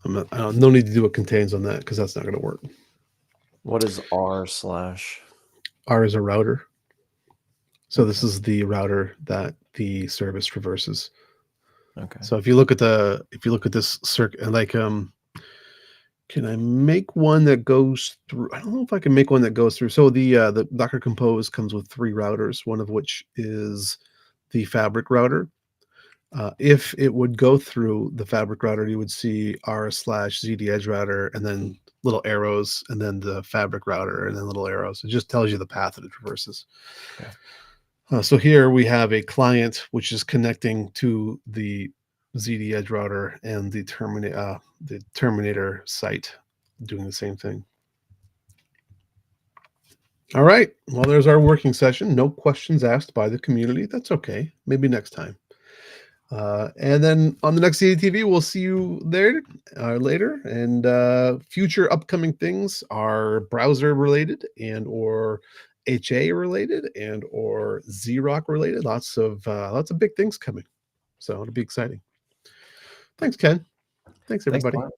Speaker 1: No need to do a contains on that because that's not going to work.
Speaker 2: What is r/?
Speaker 1: R is a router. So
Speaker 2: Okay.
Speaker 1: this is the router that the service traverses.
Speaker 2: Okay.
Speaker 1: So if you look at this circuit, like can I make one that goes through? I don't know if I can make one that goes through. So the Docker Compose comes with 3 routers, one of which is the fabric router. If it would go through the fabric router, you would see r/ZD edge router and then little arrows, and then the fabric router and then little arrows. It just tells you the path that it traverses.
Speaker 2: Okay.
Speaker 1: So here we have a client which is connecting to the ZD edge router and the terminator site doing the same thing. All right. Well, there's our working session. No questions asked by the community. That's okay. Maybe next time. And then on the next Ziti TV, we'll see you there later. And future upcoming things are browser related and or HA related and or Xerox related. Lots of big things coming. So it'll be exciting. Thanks, Ken. Thanks, everybody.
Speaker 2: Thanks,